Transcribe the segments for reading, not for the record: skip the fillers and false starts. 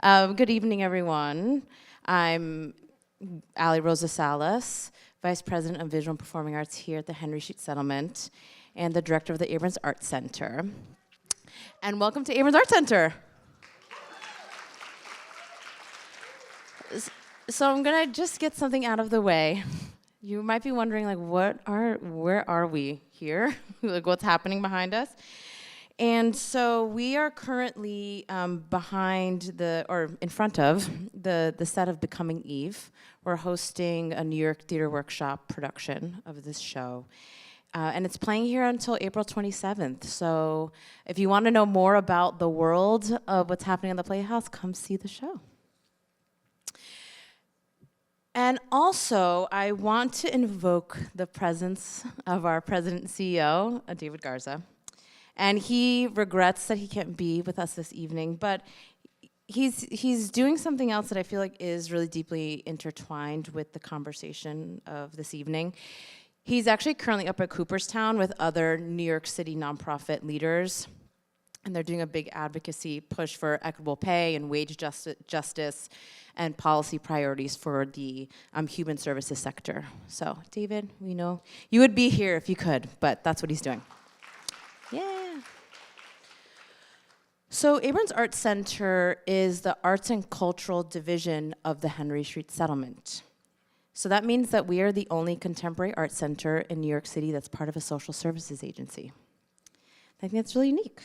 Good evening, everyone. I'm Ali Rosa Salas, Vice President of Visual and Performing Arts here at the Henry Street Settlement and the Director of the Abrons Arts Center. And welcome to Abrons Arts Center. So I'm gonna just get something out of the way. You might be wondering, like, where are we here? Like, what's happening behind us? And so we are currently behind in front of the set of Becoming Eve. We're hosting a New York Theater Workshop production of this show. And it's playing here until April 27th. So if you want to know more about the world of what's happening in the Playhouse, come see the show. And also, I want to invoke the presence of our president and CEO, David Garza. And he regrets that he can't be with us this evening, but he's doing something else that I feel like is really deeply intertwined with the conversation of this evening. He's actually currently up at Cooperstown with other New York City nonprofit leaders, and they're doing a big advocacy push for equitable pay and wage justice and policy priorities for the human services sector. So, David, we know you would be here if you could, but that's what he's doing. Yeah. So Abrons Arts Center is the arts and cultural division of the Henry Street Settlement. So that means that we are the only contemporary art center in New York City that's part of a social services agency. I think that's really unique.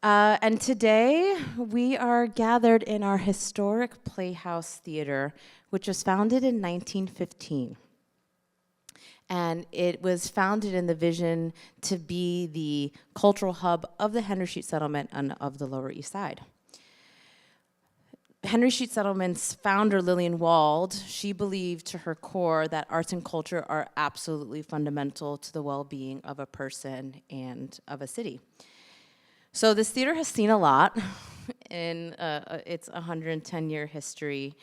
And today, we are gathered in our historic Playhouse Theater, which was founded in 1915. And it was founded in the vision to be the cultural hub of the Henry Street Settlement and of the Lower East Side. Henry Street Settlement's founder, Lillian Wald, she believed to her core that arts and culture are absolutely fundamental to the well-being of a person and of a city. So this theater has seen a lot in its 110-year history.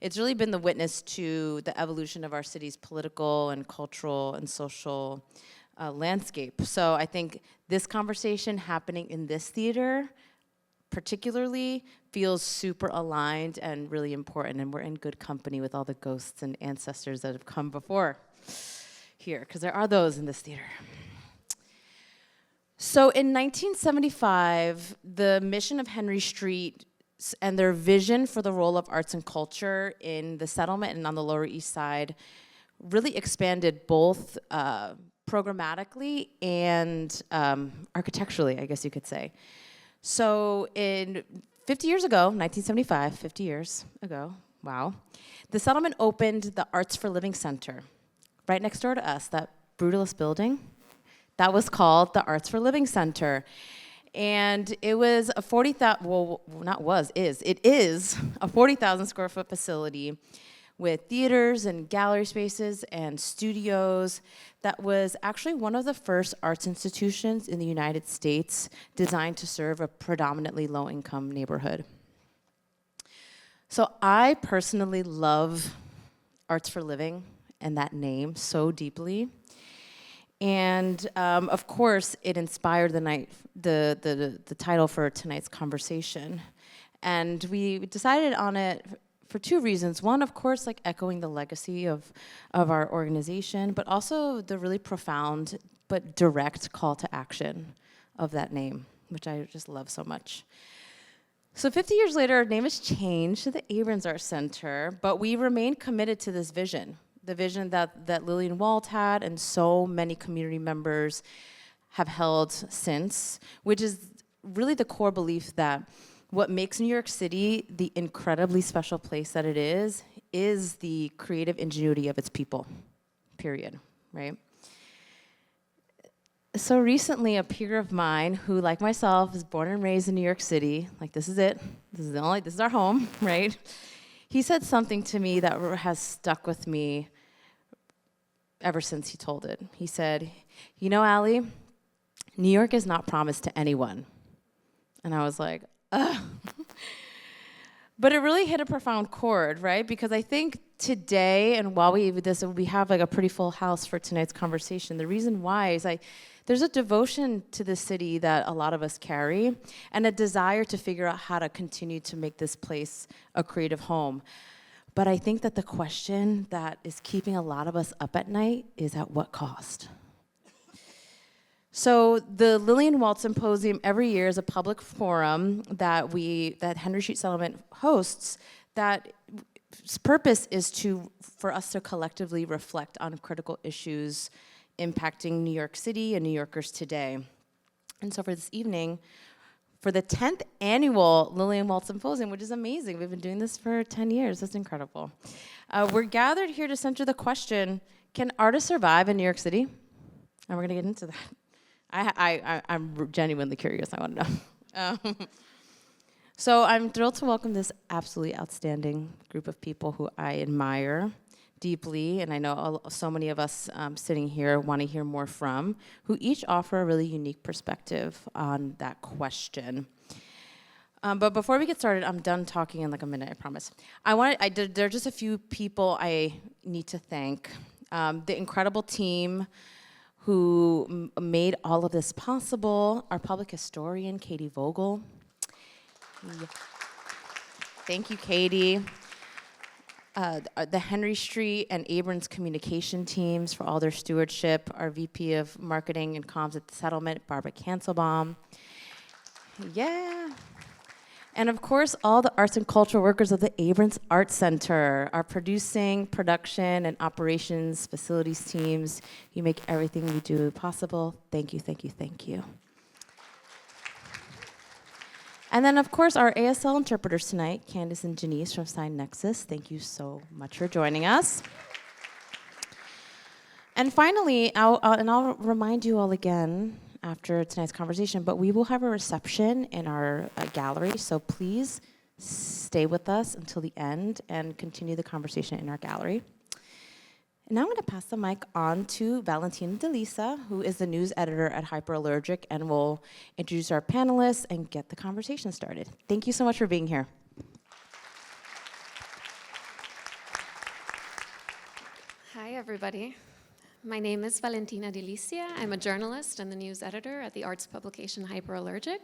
It's really been the witness to the evolution of our city's political and cultural and social landscape. So I think this conversation happening in this theater particularly feels super aligned and really important, and we're in good company with all the ghosts and ancestors that have come before here, because there are those in this theater. So in 1975, the mission of Henry Street and their vision for the role of arts and culture in the settlement and on the Lower East Side really expanded both programmatically and architecturally, I guess you could say. So in 50 years ago, 1975, 50 years ago, wow, the settlement opened the Arts for Living Center right next door to us, that brutalist building. That was called the Arts for Living Center. And it was a it is a 40,000 square foot facility with theaters and gallery spaces and studios that was actually one of the first arts institutions in the United States designed to serve a predominantly low-income neighborhood. So I personally love Arts for Living and that name so deeply. And of course, it inspired the title for tonight's conversation. And we decided on it for two reasons. One, of course, like echoing the legacy of our organization, but also the really profound but direct call to action of that name, which I just love so much. So 50 years later, our name has changed to the Abrons Arts Center, but we remain committed to this vision. The vision that Lillian Wald had and so many community members have held since, which is really the core belief that what makes New York City the incredibly special place that it is the creative ingenuity of its people, period, right? So recently, a peer of mine who, like myself, is born and raised in New York City, like this is it, this is our home, right? He said something to me that has stuck with me ever since he told it. He said, "You know, Allie, New York is not promised to anyone." And I was like, ugh. But it really hit a profound chord, right? Because I think today, and while we have like a pretty full house for tonight's conversation, the reason why is There's a devotion to the city that a lot of us carry, and a desire to figure out how to continue to make this place a creative home. But I think that the question that is keeping a lot of us up at night is at what cost? So the Lillian Wald Symposium every year is a public forum that Henry Street Settlement hosts, that its purpose is for us to collectively reflect on critical issues impacting New York City and New Yorkers today. And so for this evening, for the 10th annual Lillian Wald Symposium, which is amazing. We've been doing this for 10 years. That's incredible. We're gathered here to center the question, can artists survive in New York City? And we're going to get into that. I'm genuinely curious. I want to know. So I'm thrilled to welcome this absolutely outstanding group of people who I admire deeply, and I know so many of us sitting here want to hear more from, who each offer a really unique perspective on that question. But before we get started, I'm done talking in like a minute, I promise. There are just a few people I need to thank. The incredible team who made all of this possible. Our public historian, Katie Vogel. Yeah. Thank you, Katie. The Henry Street and Abrons communication teams for all their stewardship. Our VP of Marketing and Comms at the Settlement, Barbara Cancelbaum. Yeah. And of course, all the arts and cultural workers of the Abrons Arts Center, our producing, production, and operations facilities teams. You make everything we do possible. Thank you, thank you, thank you. And then, of course, our ASL interpreters tonight, Candace and Janice from Sign Nexus. Thank you so much for joining us. And finally, I'll remind you all again after tonight's conversation, but we will have a reception in our gallery, so please stay with us until the end and continue the conversation in our gallery. And now I'm going to pass the mic on to Valentina DeLisa, who is the news editor at Hyperallergic, and will introduce our panelists and get the conversation started. Thank you so much for being here. Hi, everybody. My name is Valentina DeLisa. I'm a journalist and the news editor at the arts publication Hyperallergic.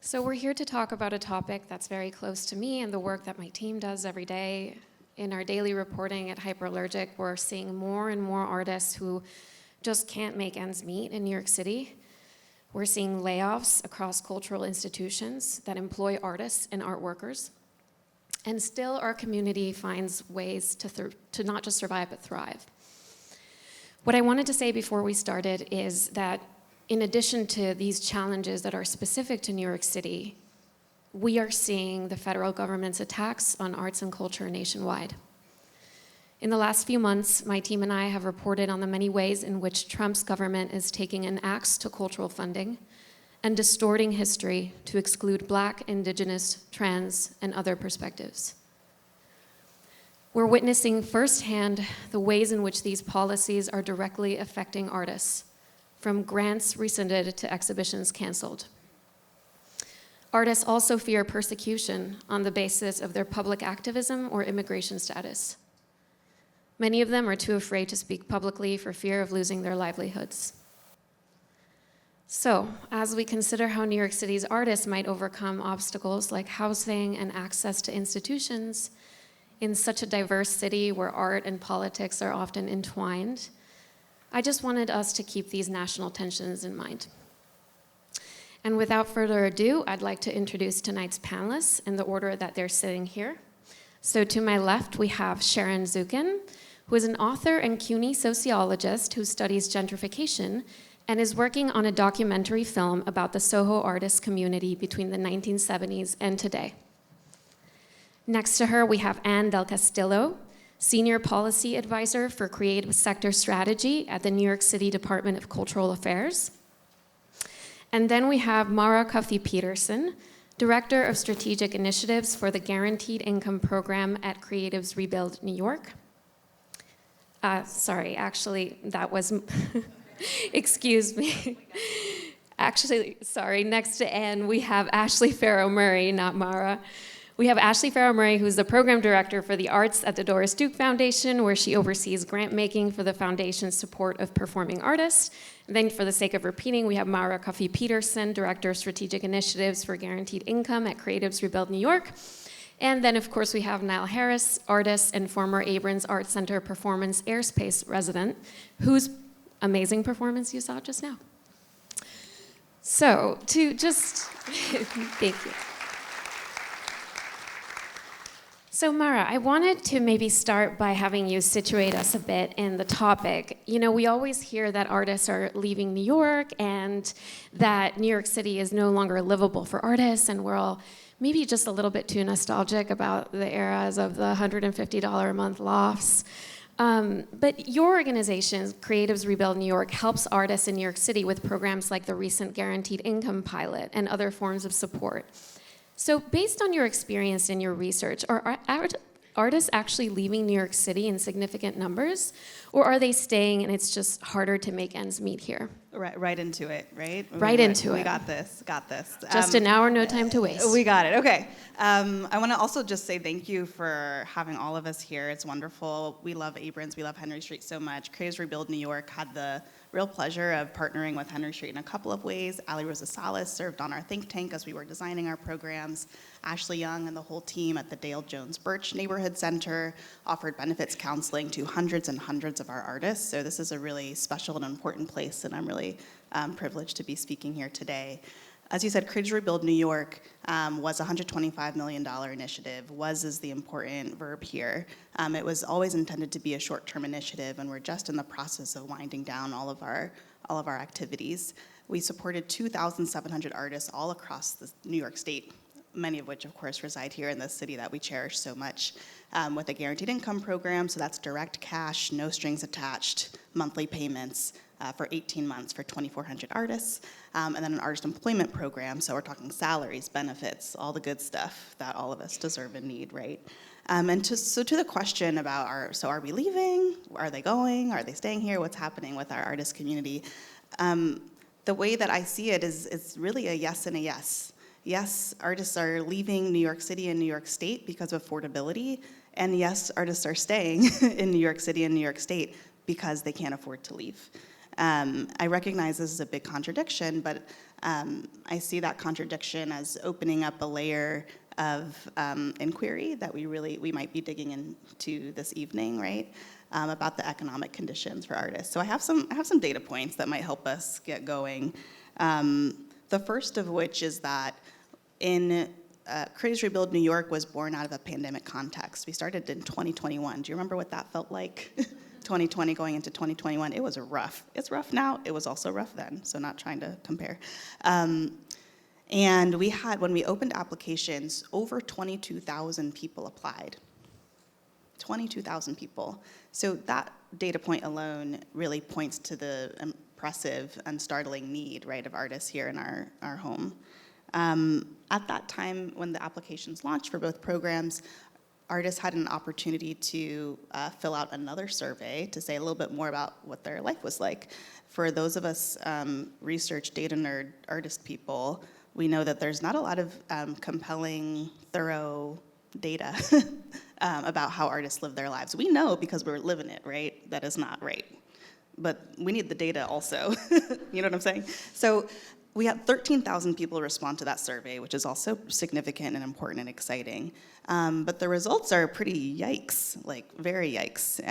So we're here to talk about a topic that's very close to me and the work that my team does every day. In our daily reporting at Hyperallergic, we're seeing more and more artists who just can't make ends meet in New York City. We're seeing layoffs across cultural institutions that employ artists and art workers. And still, our community finds ways to not just survive, but thrive. What I wanted to say before we started is that in addition to these challenges that are specific to New York City, we are seeing the federal government's attacks on arts and culture nationwide. In the last few months, my team and I have reported on the many ways in which Trump's government is taking an axe to cultural funding and distorting history to exclude Black, Indigenous, trans, and other perspectives. We're witnessing firsthand the ways in which these policies are directly affecting artists, from grants rescinded to exhibitions canceled. Artists also fear persecution on the basis of their public activism or immigration status. Many of them are too afraid to speak publicly for fear of losing their livelihoods. So, as we consider how New York City's artists might overcome obstacles like housing and access to institutions, in such a diverse city where art and politics are often entwined, I just wanted us to keep these national tensions in mind. And without further ado, I'd like to introduce tonight's panelists in the order that they're sitting here. So to my left, we have Sharon Zukin, who is an author and CUNY sociologist who studies gentrification and is working on a documentary film about the Soho artist community between the 1970s and today. Next to her, we have Anne Del Castillo, Senior Policy Advisor for Creative Sector Strategy at the New York City Department of Cultural Affairs. And then we have Maura Cuffie-Peterson, Director of Strategic Initiatives for the Guaranteed Income Program at Creatives Rebuild New York. Sorry, actually, that was, excuse me. Actually, sorry, next to Anne, we have Ashley Ferro-Murray, not Maura. We have Ashley Ferro-Murray, who's the program director for the arts at the Doris Duke Foundation, where she oversees grant making for the foundation's support of performing artists. And then for the sake of repeating, we have Maura Cuffie-Peterson, director of strategic initiatives for guaranteed income at Creatives Rebuild New York. And then, of course, we have Nile Harris, artist and former Abrons Arts Center performance AIRspace resident, whose amazing performance you saw just now. So, thank you. So Maura, I wanted to maybe start by having you situate us a bit in the topic. You know, we always hear that artists are leaving New York and that New York City is no longer livable for artists, and we're all maybe just a little bit too nostalgic about the eras of the $150 a month lofts. But your organization, Creatives Rebuild New York, helps artists in New York City with programs like the recent Guaranteed Income Pilot and other forms of support. So based on your experience and your research, are artists actually leaving New York City in significant numbers? Or are they staying and it's just harder to make ends meet here? Right into it, right? Right into it. We got this. Just an hour, no time to waste. We got it, okay. I want to also just say thank you for having all of us here. It's wonderful. We love Abrons, we love Henry Street so much. Creatives Rebuild New York had the real pleasure of partnering with Henry Street in a couple of ways. Ali Rosa Salas served on our think tank as we were designing our programs. Ashley Young and the whole team at the Dale Jones Birch Neighborhood Center offered benefits counseling to hundreds and hundreds of our artists. So this is a really special and important place, and I'm really privileged to be speaking here today. As you said, Creatives Rebuild New York was a $125 million initiative. Was is the important verb here. It was always intended to be a short-term initiative, and we're just in the process of winding down all of our activities. We supported 2,700 artists all across the New York State, many of which, of course, reside here in this city that we cherish so much, with a guaranteed income program. So that's direct cash, no strings attached, monthly payments for 18 months for 2,400 artists, and then an artist employment program. So we're talking salaries, benefits, all the good stuff that all of us deserve and need, right? And to the question about are we leaving? Are they going? Are they staying here? What's happening with our artist community? The way that I see it is it's really a yes and a yes. Yes, artists are leaving New York City and New York State because of affordability, and yes, artists are staying in New York City and New York State because they can't afford to leave. I recognize this is a big contradiction, but I see that contradiction as opening up a layer of inquiry that we might be digging into this evening, right? About the economic conditions for artists. So I have some data points that might help us get going. The first of which is that Creatives Rebuild New York was born out of a pandemic context. We started in 2021. Do you remember what that felt like? 2020 going into 2021, it was rough. It's rough now. It was also rough then, so not trying to compare. And we had, when we opened applications, over 22,000 people applied. 22,000 people. So that data point alone really points to the impressive and startling need, right, of artists here in our home. At that time, when the applications launched for both programs, artists had an opportunity to fill out another survey to say a little bit more about what their life was like. For those of us research data nerd artist people, we know that there's not a lot of compelling, thorough data about how artists live their lives. We know because we're living it, right? That is not right. But we need the data also. You know what I'm saying? So we had 13,000 people respond to that survey, which is also significant and important and exciting. But the results are pretty yikes, like very yikes.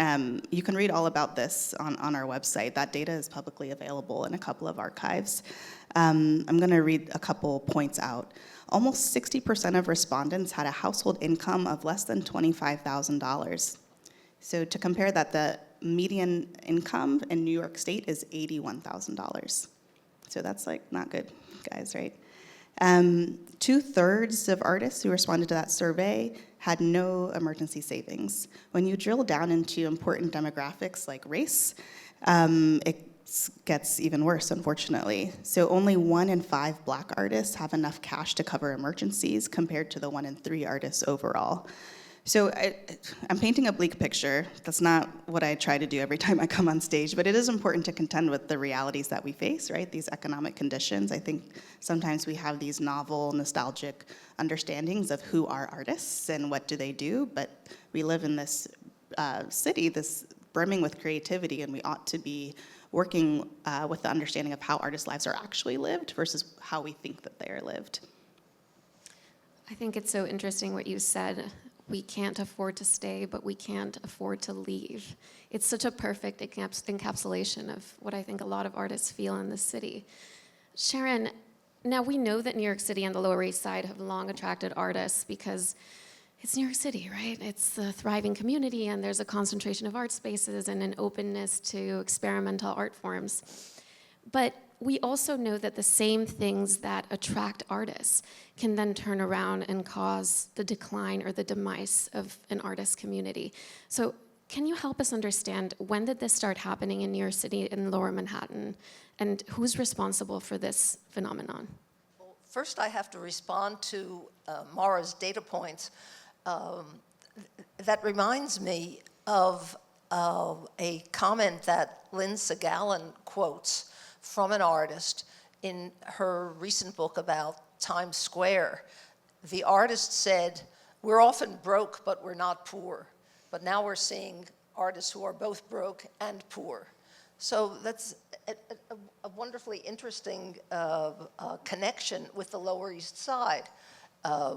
You can read all about this on our website. That data is publicly available in a couple of archives. I'm going to read a couple points out. Almost 60% of respondents had a household income of less than $25,000. So to compare that, the median income in New York State is $81,000. So that's like not good, guys, right? 2/3 of artists who responded to that survey had no emergency savings. When you drill down into important demographics like race, it gets even worse, unfortunately. So only 1 in 5 Black artists have enough cash to cover emergencies compared to the 1 in 3 artists overall. So I'm painting a bleak picture. That's not what I try to do every time I come on stage, but it is important to contend with the realities that we face, right? These economic conditions. I think sometimes we have these novel, nostalgic understandings of who are artists and what do they do, but we live in this city, this brimming with creativity, and we ought to be working with the understanding of how artists' lives are actually lived versus how we think that they are lived. I think it's so interesting what you said. We can't afford to stay, but we can't afford to leave. It's such a perfect encapsulation of what I think a lot of artists feel in this city. Sharon, now we know that New York City and the Lower East Side have long attracted artists because it's New York City, right? It's a thriving community, and there's a concentration of art spaces and an openness to experimental art forms. But we also know that the same things that attract artists can then turn around and cause the decline or the demise of an artist community. So can you help us understand, when did this start happening in New York City in Lower Manhattan, and who's responsible for this phenomenon? Well, first I have to respond to Maura's data points. That reminds me of a comment that Lynn Segalin quotes from an artist in her recent book about Times Square. The artist said, "We're often broke, but we're not poor. But now we're seeing artists who are both broke and poor." So that's a wonderfully interesting connection with the Lower East Side,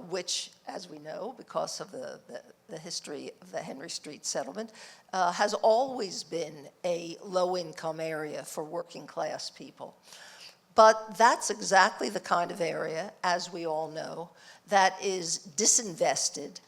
which, as we know, because of the history of the Henry Street settlement, has always been a low-income area for working-class people. But that's exactly the kind of area, as we all know, that is disinvested,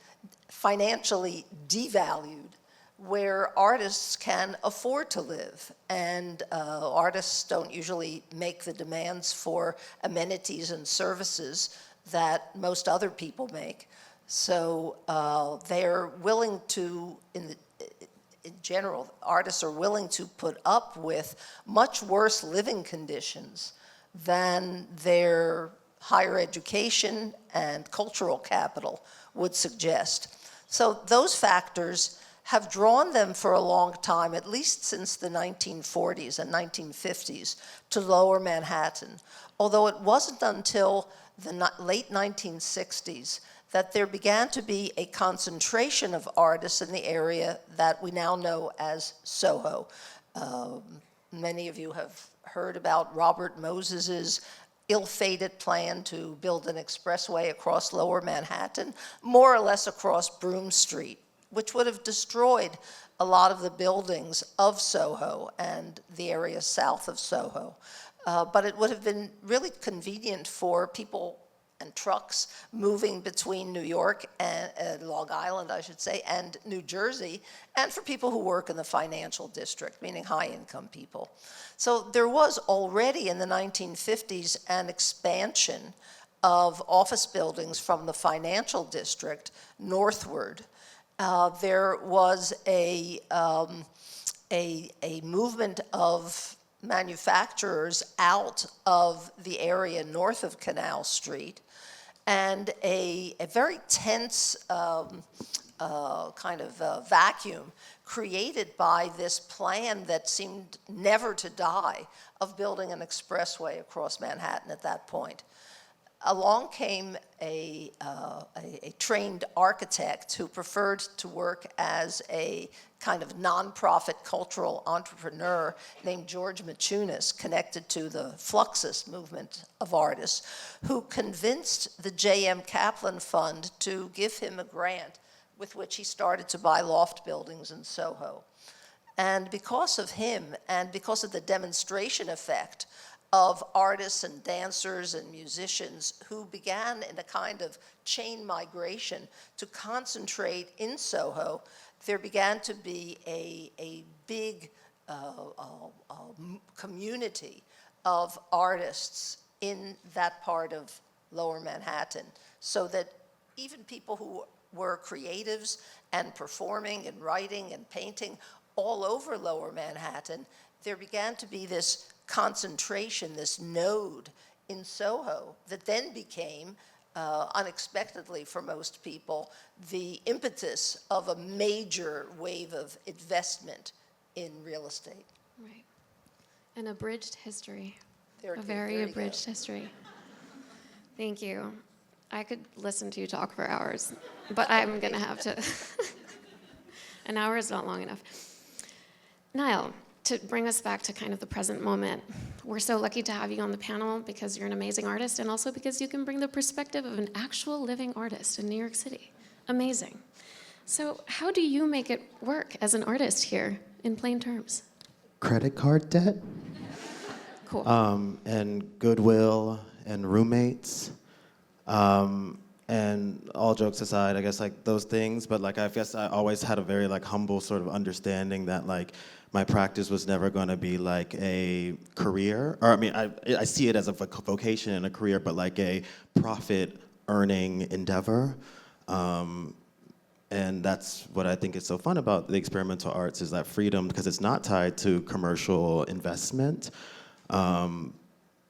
financially devalued, where artists can afford to live. And artists don't usually make the demands for amenities and services that most other people make. So they're willing to, in general, artists are willing to put up with much worse living conditions than their higher education and cultural capital would suggest. So those factors have drawn them for a long time, at least since the 1940s and 1950s, to Lower Manhattan. Although it wasn't until the late 1960s that there began to be a concentration of artists in the area that we now know as Soho. Many of you have heard about Robert Moses's ill-fated plan to build an expressway across Lower Manhattan, more or less across Broome Street, which would have destroyed a lot of the buildings of Soho and the area south of Soho. But it would have been really convenient for people and trucks moving between New York and Long Island, I should say, and New Jersey, and for people who work in the financial district, meaning high-income people. So there was already in the 1950s an expansion of office buildings from the financial district northward. There was a movement of manufacturers out of the area north of Canal Street, and a very tense kind of vacuum created by this plan that seemed never to die of building an expressway across Manhattan at that point. Along came a trained architect who preferred to work as a kind of nonprofit cultural entrepreneur named George Machunas, connected to the Fluxus movement of artists, who convinced the J.M. Kaplan Fund to give him a grant with which he started to buy loft buildings in Soho. And because of him, and because of the demonstration effect of artists and dancers and musicians who began in a kind of chain migration to concentrate in Soho, there began to be a big community of artists in that part of Lower Manhattan, so that even people who were creatives and performing and writing and painting all over Lower Manhattan, there began to be this concentration, this node in Soho that then became unexpectedly for most people, the impetus of a major wave of investment in real estate. Right. An abridged history. There A you- very there you go. abridged history. Thank you. I could listen to you talk for hours, but I'm going to have to. An hour is not long enough. Nile, to bring us back to kind of the present moment, we're so lucky to have you on the panel because you're an amazing artist and also because you can bring the perspective of an actual living artist in New York City. Amazing. So how do you make it work as an artist here, in plain terms? Credit card debt, Cool. and goodwill, and roommates, and all jokes aside, I guess like those things. But like I guess I always had a very like humble sort of understanding that like my practice was never going to be like a career, or I mean I see it as a vocation and a career, but like a profit earning endeavor. And that's what I think is so fun about the experimental arts, is that freedom, because it's not tied to commercial investment.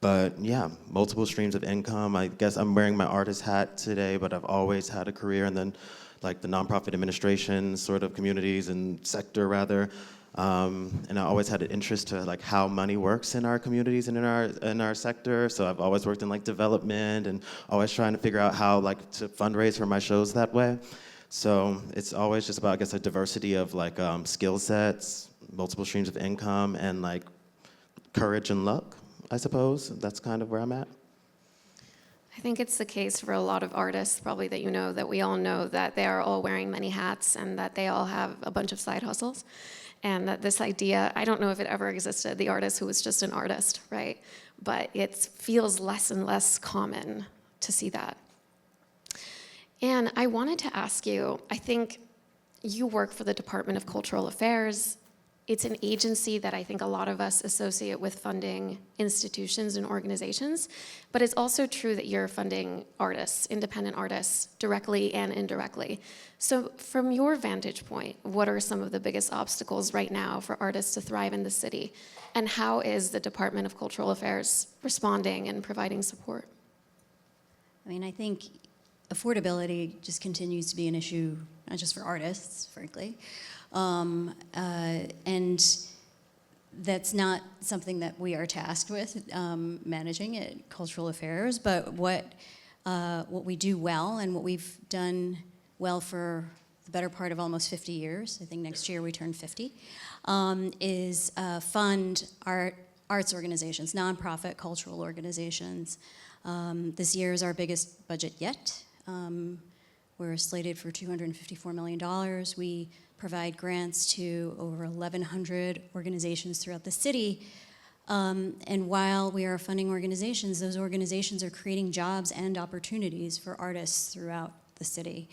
But yeah, multiple streams of income. I guess I'm wearing my artist hat today, but I've always had a career, and then like the nonprofit administration sort of communities and sector rather. And I always had an interest to like how money works in our communities and in our sector. So I've always worked in like development and always trying to figure out how like to fundraise for my shows that way. So it's always just about, I guess, a diversity of like skill sets, multiple streams of income, and like courage and luck, I suppose. That's kind of where I'm at. I think it's the case for a lot of artists, probably that you know, that we all know that they are all wearing many hats and that they all have a bunch of side hustles. And that this idea, I don't know if it ever existed, the artist who was just an artist, right? But it feels less and less common to see that. And I wanted to ask you, I think you work for the Department of Cultural Affairs. It's an agency that I think a lot of us associate with funding institutions and organizations, but it's also true that you're funding artists, independent artists, directly and indirectly. So from your vantage point, what are some of the biggest obstacles right now for artists to thrive in the city? And how is the Department of Cultural Affairs responding and providing support? I mean, I think affordability just continues to be an issue, not just for artists, frankly. And that's not something that we are tasked with managing at Cultural Affairs, but what we do well and what we've done well for the better part of almost 50 years, I think next year we turn 50, is fund arts organizations, nonprofit cultural organizations. This year is our biggest budget yet. We're slated for $254 million. We provide grants to over 1,100 organizations throughout the city. And while we are funding organizations, those organizations are creating jobs and opportunities for artists throughout the city.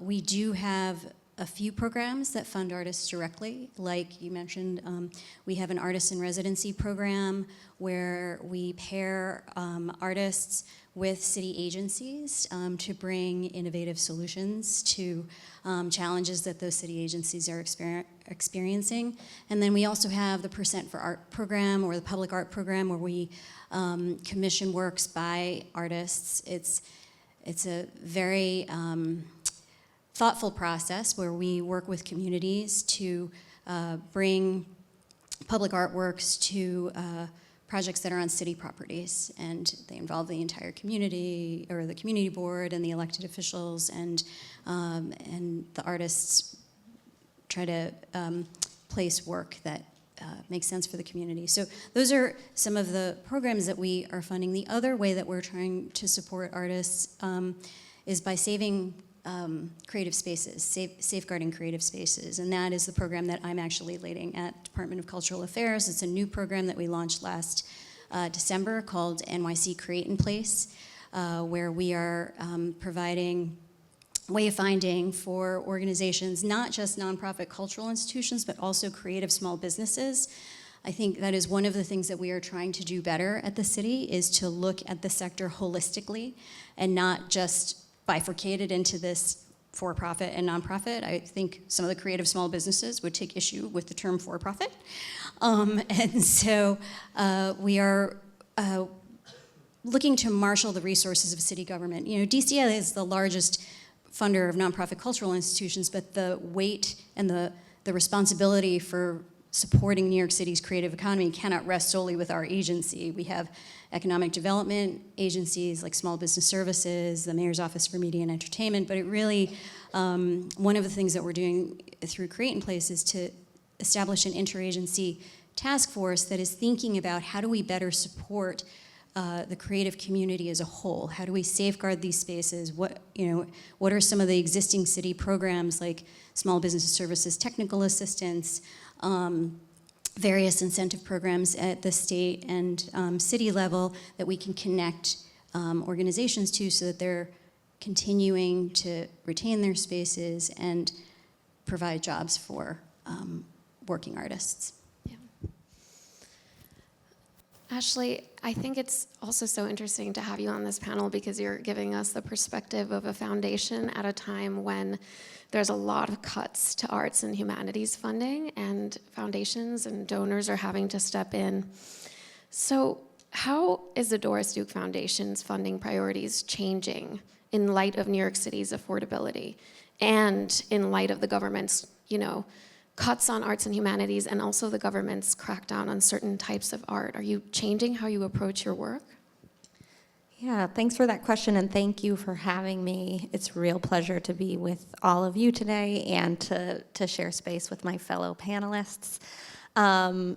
We do have a few programs that fund artists directly. Like you mentioned, we have an artist in residency program where we pair artists with city agencies to bring innovative solutions to challenges that those city agencies are experiencing. And then we also have the Percent for Art program, or the public art program, where we commission works by artists. It's a very thoughtful process where we work with communities to bring public artworks to projects that are on city properties, and they involve the entire community, or the community board and the elected officials, and the artists try to place work that makes sense for the community. So those are some of the programs that we are funding. The other way that we're trying to support artists is by saving creative spaces, safeguarding creative spaces, and that is the program that I'm actually leading at Department of Cultural Affairs. It's a new program that we launched last December called NYC Create in Place, where we are providing wayfinding for organizations, not just nonprofit cultural institutions, but also creative small businesses. I think that is one of the things that we are trying to do better at the city, is to look at the sector holistically and not just bifurcated into this for-profit and nonprofit. I think some of the creative small businesses would take issue with the term for-profit. And so we are looking to marshal the resources of city government. You know, DCA is the largest funder of nonprofit cultural institutions, but the weight and the responsibility for supporting New York City's creative economy cannot rest solely with our agency. We have economic development agencies like Small Business Services, the Mayor's Office for Media and Entertainment, but it really, one of the things that we're doing through Create in Place is to establish an interagency task force that is thinking about how do we better support the creative community as a whole. How do we safeguard these spaces? What are some of the existing city programs like Small Business Services technical assistance, various incentive programs at the state and city level that we can connect organizations to so that they're continuing to retain their spaces and provide jobs for working artists. Ashley, I think it's also so interesting to have you on this panel because you're giving us the perspective of a foundation at a time when there's a lot of cuts to arts and humanities funding, and foundations and donors are having to step in. So how is the Doris Duke Foundation's funding priorities changing in light of New York City's affordability and in light of the government's, cuts on arts and humanities, and also the government's crackdown on certain types of art? Are you changing how you approach your work? Yeah, thanks for that question, and thank you for having me. It's a real pleasure to be with all of you today and to share space with my fellow panelists. And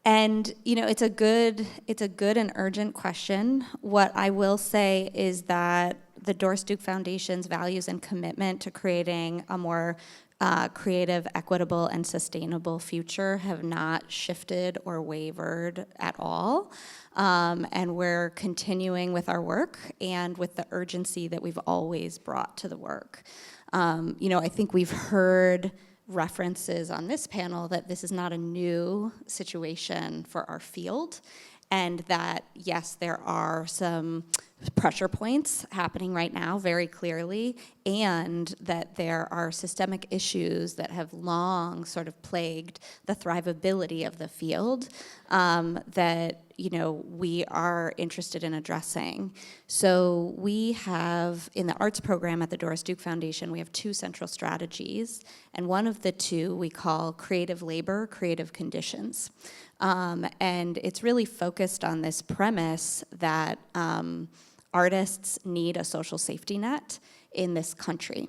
it's a good and urgent question. What I will say is that the Doris Duke Foundation's values and commitment to creating a more creative, equitable, and sustainable future have not shifted or wavered at all. And we're continuing with our work and with the urgency that we've always brought to the work. I think we've heard references on this panel that this is not a new situation for our field, and that, yes, there are some pressure points happening right now very clearly, and that there are systemic issues that have long sort of plagued the thrivability of the field that we are interested in addressing. So we have, in the arts program at the Doris Duke Foundation, we have two central strategies, and one of the two we call creative labor, creative conditions. And it's really focused on this premise that artists need a social safety net in this country.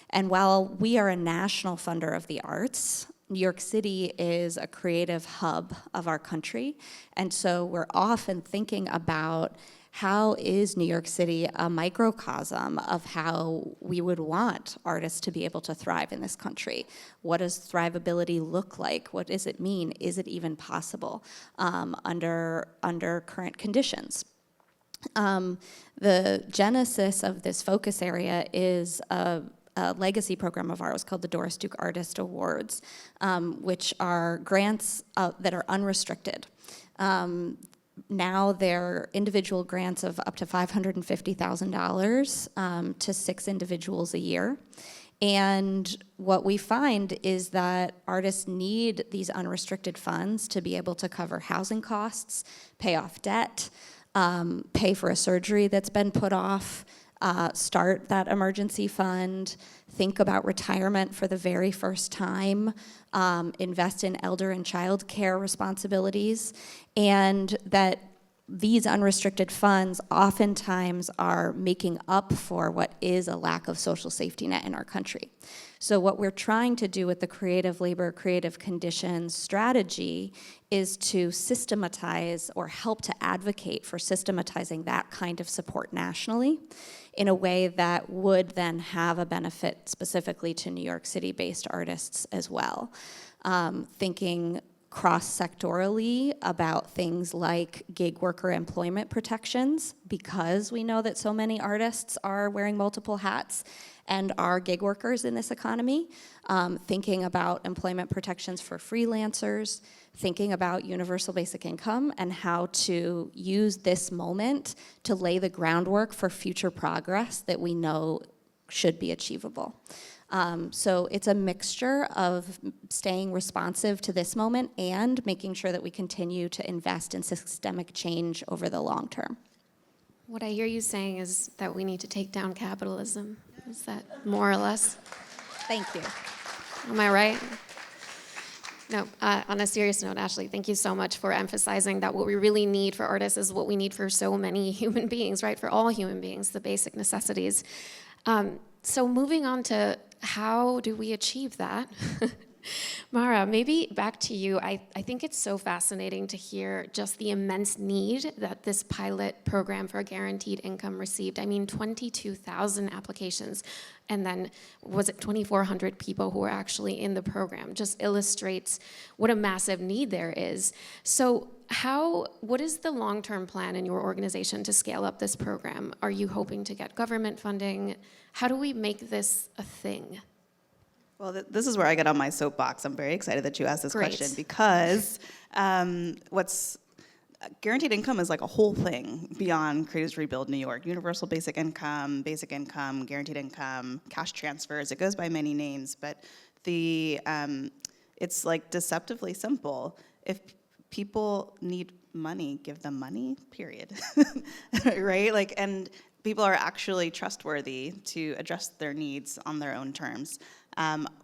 And while we are a national funder of the arts, New York City is a creative hub of our country. And so we're often thinking about how is New York City a microcosm of how we would want artists to be able to thrive in this country? What does thrivability look like? What does it mean? Is it even possible under current conditions? The genesis of this focus area is a legacy program of ours called the Doris Duke Artist Awards, which are grants that are unrestricted. Now they're individual grants of up to $550,000 to 6 individuals a year. And what we find is that artists need these unrestricted funds to be able to cover housing costs, pay off debt, pay for a surgery that's been put off, start that emergency fund, think about retirement for the very first time, invest in elder and child care responsibilities, and that these unrestricted funds oftentimes are making up for what is a lack of social safety net in our country. So what we're trying to do with the creative labor, creative conditions strategy is to systematize or help to advocate for systematizing that kind of support nationally in a way that would then have a benefit specifically to New York City-based artists as well. Thinking cross-sectorally about things like gig worker employment protections, because we know that so many artists are wearing multiple hats and are gig workers in this economy, thinking about employment protections for freelancers, thinking about universal basic income and how to use this moment to lay the groundwork for future progress that we know should be achievable. So it's a mixture of staying responsive to this moment and making sure that we continue to invest in systemic change over the long term. What I hear you saying is that we need to take down capitalism. Is that more or less? Thank you. Am I right? No, on a serious note, Ashley, thank you so much for emphasizing that what we really need for artists is what we need for so many human beings, right? For all human beings, the basic necessities. So moving on to how do we achieve that? Maura, maybe back to you. I think it's so fascinating to hear just the immense need that this pilot program for a guaranteed income received. I mean, 22,000 applications, and then was it 2,400 people who were actually in the program? Just illustrates what a massive need there is. So what is the long-term plan in your organization to scale up this program? Are you hoping to get government funding? How do we make this a thing? Well, this is where I get on my soapbox. I'm very excited that you asked this Great. question because guaranteed income is like a whole thing beyond Creators Rebuild New York. Universal basic income, guaranteed income, cash transfers. It goes by many names, but it's like deceptively simple. If people need money, give them money, period. Right? Like, and people are actually trustworthy to address their needs on their own terms.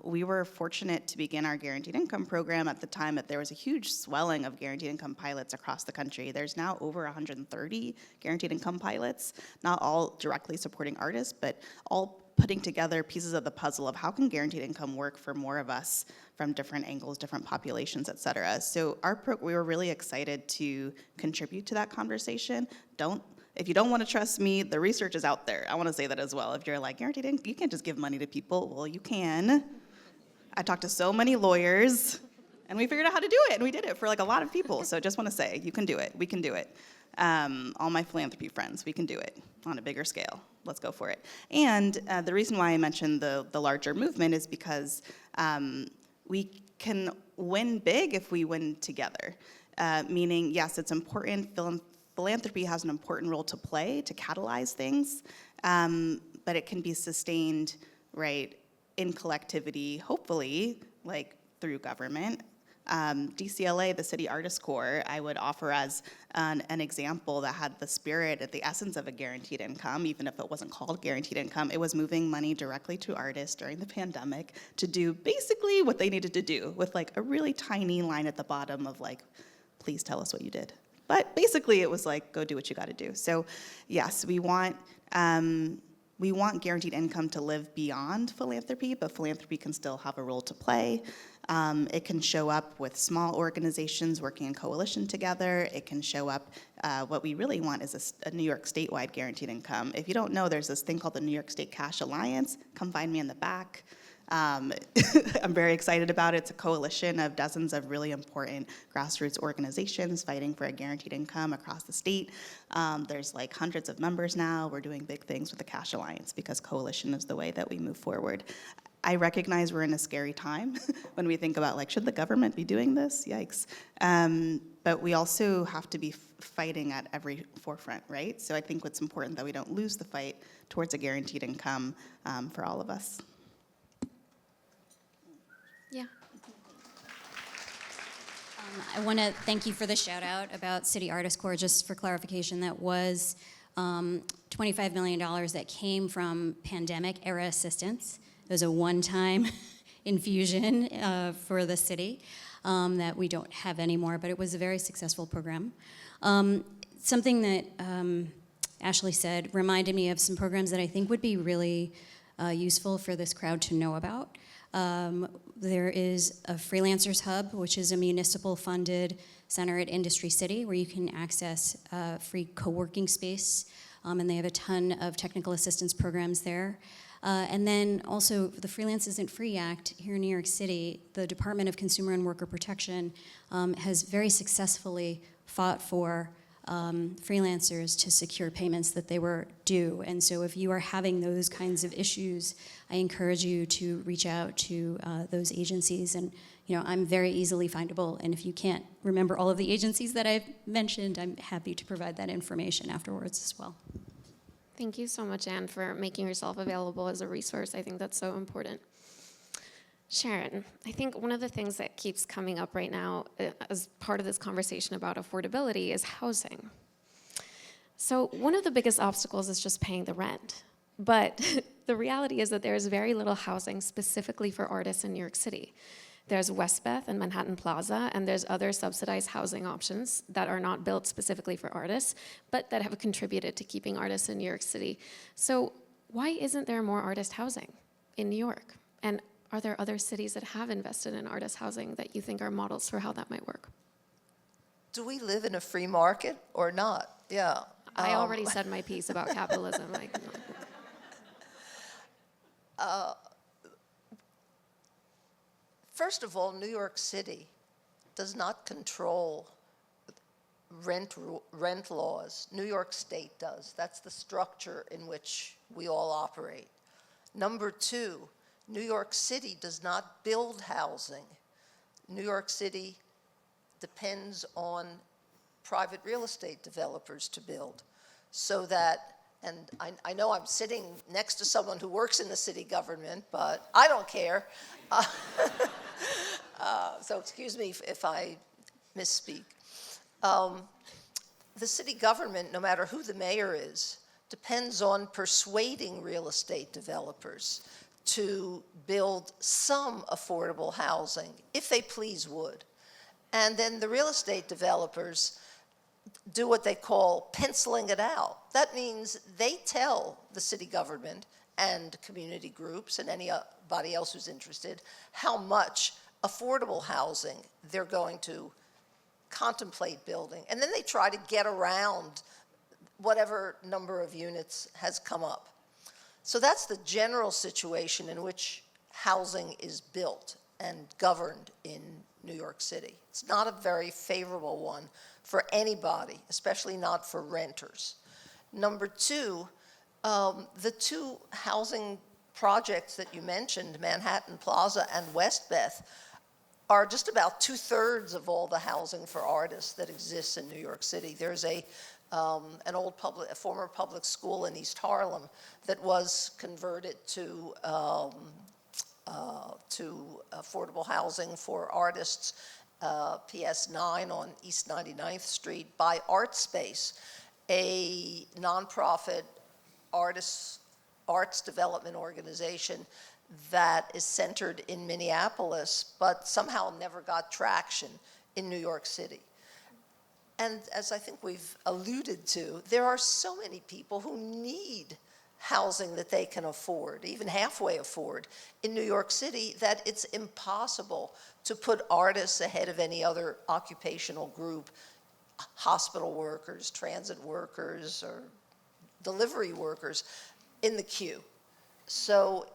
We were fortunate to begin our guaranteed income program at the time that there was a huge swelling of guaranteed income pilots across the country. There's now over 130 guaranteed income pilots, not all directly supporting artists, but all putting together pieces of the puzzle of how can guaranteed income work for more of us from different angles, different populations, et cetera. So we were really excited to contribute to that conversation. If you don't want to trust me, the research is out there. I want to say that as well. If you're like, guaranteed income, you can't just give money to people. Well, you can. I talked to so many lawyers, and we figured out how to do it, and we did it for like a lot of people. So just want to say, you can do it. We can do it. All my philanthropy friends, we can do it on a bigger scale. Let's go for it. And the reason why I mentioned the larger movement is because we can win big if we win together. Meaning, yes, it's important. Philanthropy has an important role to play to catalyze things, but it can be sustained, right, in collectivity, hopefully, like through government. DCLA, the City Artist Corps, I would offer as an example that had the spirit, the essence of a guaranteed income, even if it wasn't called guaranteed income. It was moving money directly to artists during the pandemic to do basically what they needed to do with like a really tiny line at the bottom of like, please tell us what you did. But basically, it was like, go do what you got to do. So, yes, we want guaranteed income to live beyond philanthropy, but philanthropy can still have a role to play. It can show up with small organizations working in coalition together. It can show up, what we really want is a New York statewide guaranteed income. If you don't know, there's this thing called the New York State Cash Alliance. Come find me in the back. I'm very excited about it. It's a coalition of dozens of really important grassroots organizations fighting for a guaranteed income across the state. There's like hundreds of members now. We're doing big things with the Cash Alliance because coalition is the way that we move forward. I recognize we're in a scary time when we think about like, should the government be doing this? Yikes. But we also have to be fighting at every forefront, right? So I think what's important that we don't lose the fight towards a guaranteed income for all of us. Yeah. I want to thank you for the shout out about City Artist Corps. Just for clarification, that was $25 million that came from pandemic era assistance. It was a one-time infusion for the city that we don't have anymore, but it was a very successful program. Something that Ashley said reminded me of some programs that I think would be really useful for this crowd to know about. There is a Freelancers Hub, which is a municipal-funded center at Industry City where you can access free co-working space, and they have a ton of technical assistance programs there. And then also the Freelance Isn't Free Act here in New York City, the Department of Consumer and Worker Protection has very successfully fought for freelancers to secure payments that they were due. And so if you are having those kinds of issues, I encourage you to reach out to those agencies. And I'm very easily findable. And if you can't remember all of the agencies that I've mentioned, I'm happy to provide that information afterwards as well. Thank you so much, Anne, for making yourself available as a resource. I think that's so important. Sharon, I think one of the things that keeps coming up right now as part of this conversation about affordability is housing. So one of the biggest obstacles is just paying the rent. But the reality is that there is very little housing specifically for artists in New York City. There's Westbeth and Manhattan Plaza, and there's other subsidized housing options that are not built specifically for artists, but that have contributed to keeping artists in New York City. So why isn't there more artist housing in New York? And are there other cities that have invested in artist housing that you think are models for how that might work? Do we live in a free market or not? Yeah. I already said my piece about capitalism. First of all, New York City does not control rent laws. New York State does. That's the structure in which we all operate. Number two, New York City does not build housing. New York City depends on private real estate developers to build. So that, and I know I'm sitting next to someone who works in the city government, but I don't care. So excuse me if I misspeak. The city government, no matter who the mayor is, depends on persuading real estate developers to build some affordable housing, if they please would. And then the real estate developers do what they call penciling it out. That means they tell the city government and community groups and anybody else who's interested how much affordable housing they're going to contemplate building. And then they try to get around whatever number of units has come up. So that's the general situation in which housing is built and governed in New York City. It's not a very favorable one for anybody, especially not for renters. Number two, the two housing projects that you mentioned, Manhattan Plaza and Westbeth, are just about 2/3 of all the housing for artists that exists in New York City. There's a former public school in East Harlem that was converted to affordable housing for artists, PS 9 on East 99th Street by AIRspace, a nonprofit arts development organization that is centered in Minneapolis, but somehow never got traction in New York City. And as I think we've alluded to, there are so many people who need housing that they can afford, even halfway afford, in New York City, that it's impossible to put artists ahead of any other occupational group, hospital workers, transit workers, or delivery workers, in the queue. So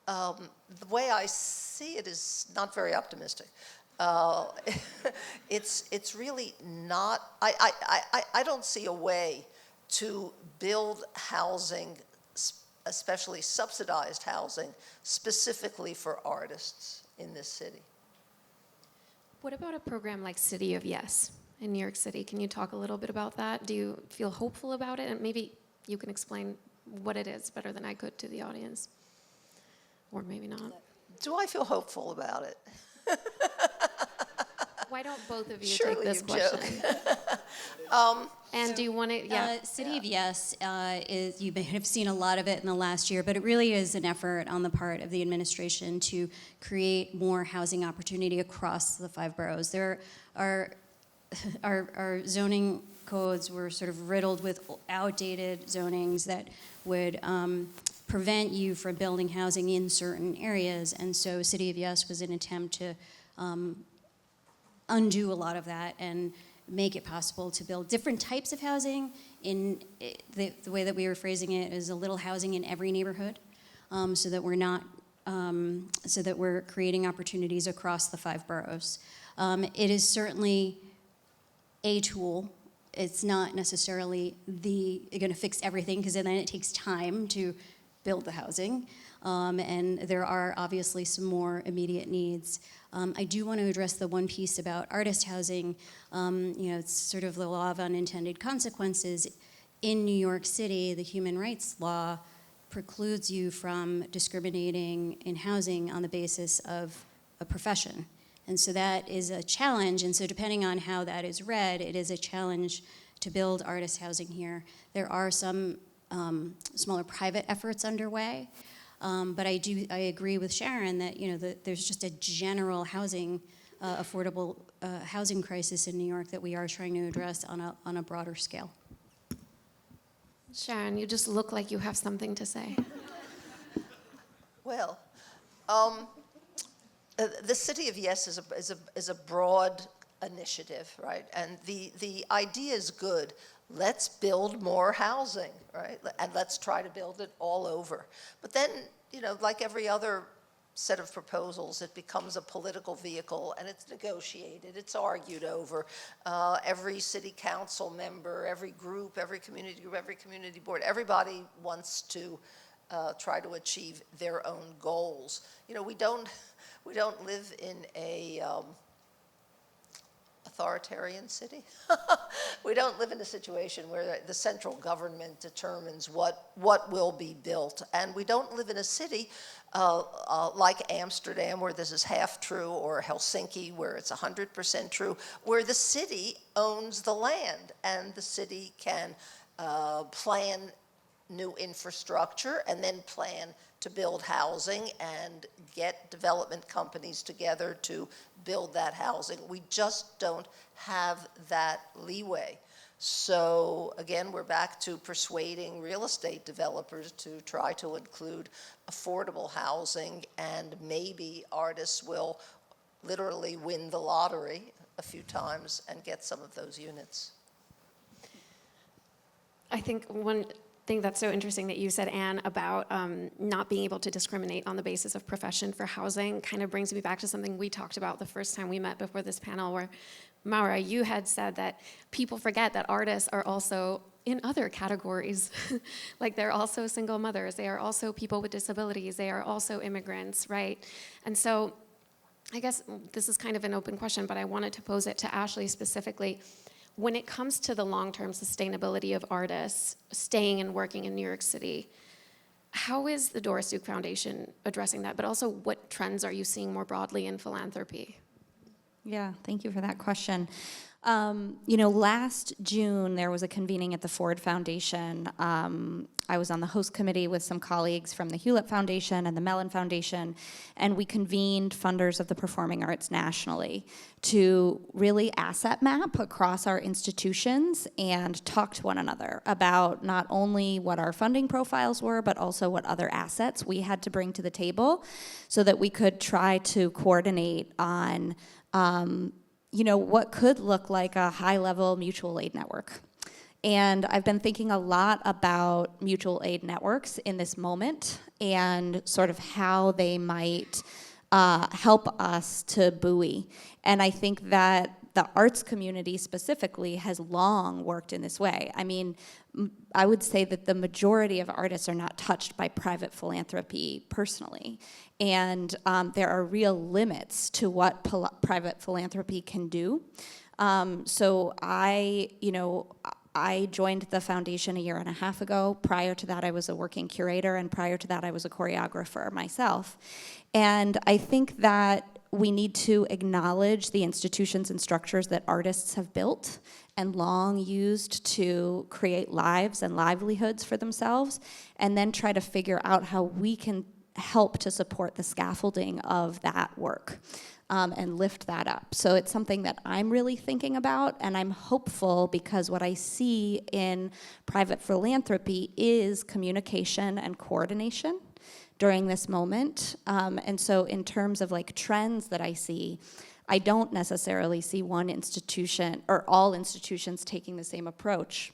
the way I see it is not very optimistic. It's really not, I don't see a way to build housing, especially subsidized housing, specifically for artists in this city. What about a program like City of Yes in New York City? Can you talk a little bit about that? Do you feel hopeful about it? And maybe you can explain what it is better than I could to the audience. Or maybe not. Do I feel hopeful about it? Why don't both of you Surely take this you question? joke. And do you want to, City of Yes is, you may have seen a lot of it in the last year, but it really is an effort on the part of the administration to create more housing opportunity across the 5 boroughs. There are our zoning codes were sort of riddled with outdated zonings that would prevent you from building housing in certain areas, and so City of Yes was an attempt to undo a lot of that and make it possible to build different types of housing. In the way that we were phrasing it is a little housing in every neighborhood, so that we're creating opportunities across the 5 boroughs. It is certainly a tool. It's not necessarily going to fix everything, because then it takes time to build the housing, and there are obviously some more immediate needs. I do want to address the one piece about artist housing. It's sort of the law of unintended consequences. In New York City, the human rights law precludes you from discriminating in housing on the basis of a profession. And so that is a challenge, and so depending on how that is read, it is a challenge to build artist housing here. There are some smaller private efforts underway, but I agree with Sharon that there's just a general affordable housing crisis in New York that we are trying to address on a broader scale. Sharon, you just look like you have something to say. Well, the City of Yes is a broad initiative, right? And the idea is good. Let's build more housing, right? And let's try to build it all over. But then, like every other set of proposals, it becomes a political vehicle, and it's negotiated, it's argued over. Every city council member, every group, every community board, everybody wants to try to achieve their own goals. We don't live in a authoritarian city. We don't live in a situation where the central government determines what will be built. And we don't live in a city like Amsterdam, where this is half true, or Helsinki, where it's 100% true, where the city owns the land and the city can plan new infrastructure and then plan to build housing and get development companies together to build that housing. We just don't have that leeway. So again, we're back to persuading real estate developers to try to include affordable housing, and maybe artists will literally win the lottery a few times and get some of those units. I think one thing that's so interesting that you said, Anne, about not being able to discriminate on the basis of profession for housing kind of brings me back to something we talked about the first time we met before this panel, where, Maura, you had said that people forget that artists are also in other categories. Like, they're also single mothers, they are also people with disabilities, they are also immigrants, right? And so I guess this is kind of an open question, but I wanted to pose it to Ashley specifically. When it comes to the long-term sustainability of artists staying and working in New York City, how is the Doris Duke Foundation addressing that? But also, what trends are you seeing more broadly in philanthropy? Yeah, thank you for that question. Last June, there was a convening at the Ford Foundation. I was on the host committee with some colleagues from the Hewlett Foundation and the Mellon Foundation, and we convened funders of the performing arts nationally to really asset map across our institutions and talk to one another about not only what our funding profiles were, but also what other assets we had to bring to the table so that we could try to coordinate on what could look like a high-level mutual aid network. And I've been thinking a lot about mutual aid networks in this moment and sort of how they might help us to buoy. And I think that the arts community specifically has long worked in this way. I mean, I would say that the majority of artists are not touched by private philanthropy personally. And there are real limits to what private philanthropy can do. So I joined the foundation a year and a half ago. Prior to that, I was a working curator, and prior to that, I was a choreographer myself. And I think that we need to acknowledge the institutions and structures that artists have built and long used to create lives and livelihoods for themselves, and then try to figure out how we can help to support the scaffolding of that work and lift that up. So it's something that I'm really thinking about, and I'm hopeful because what I see in private philanthropy is communication and coordination during this moment. And so in terms of like trends that I see, I don't necessarily see one institution or all institutions taking the same approach.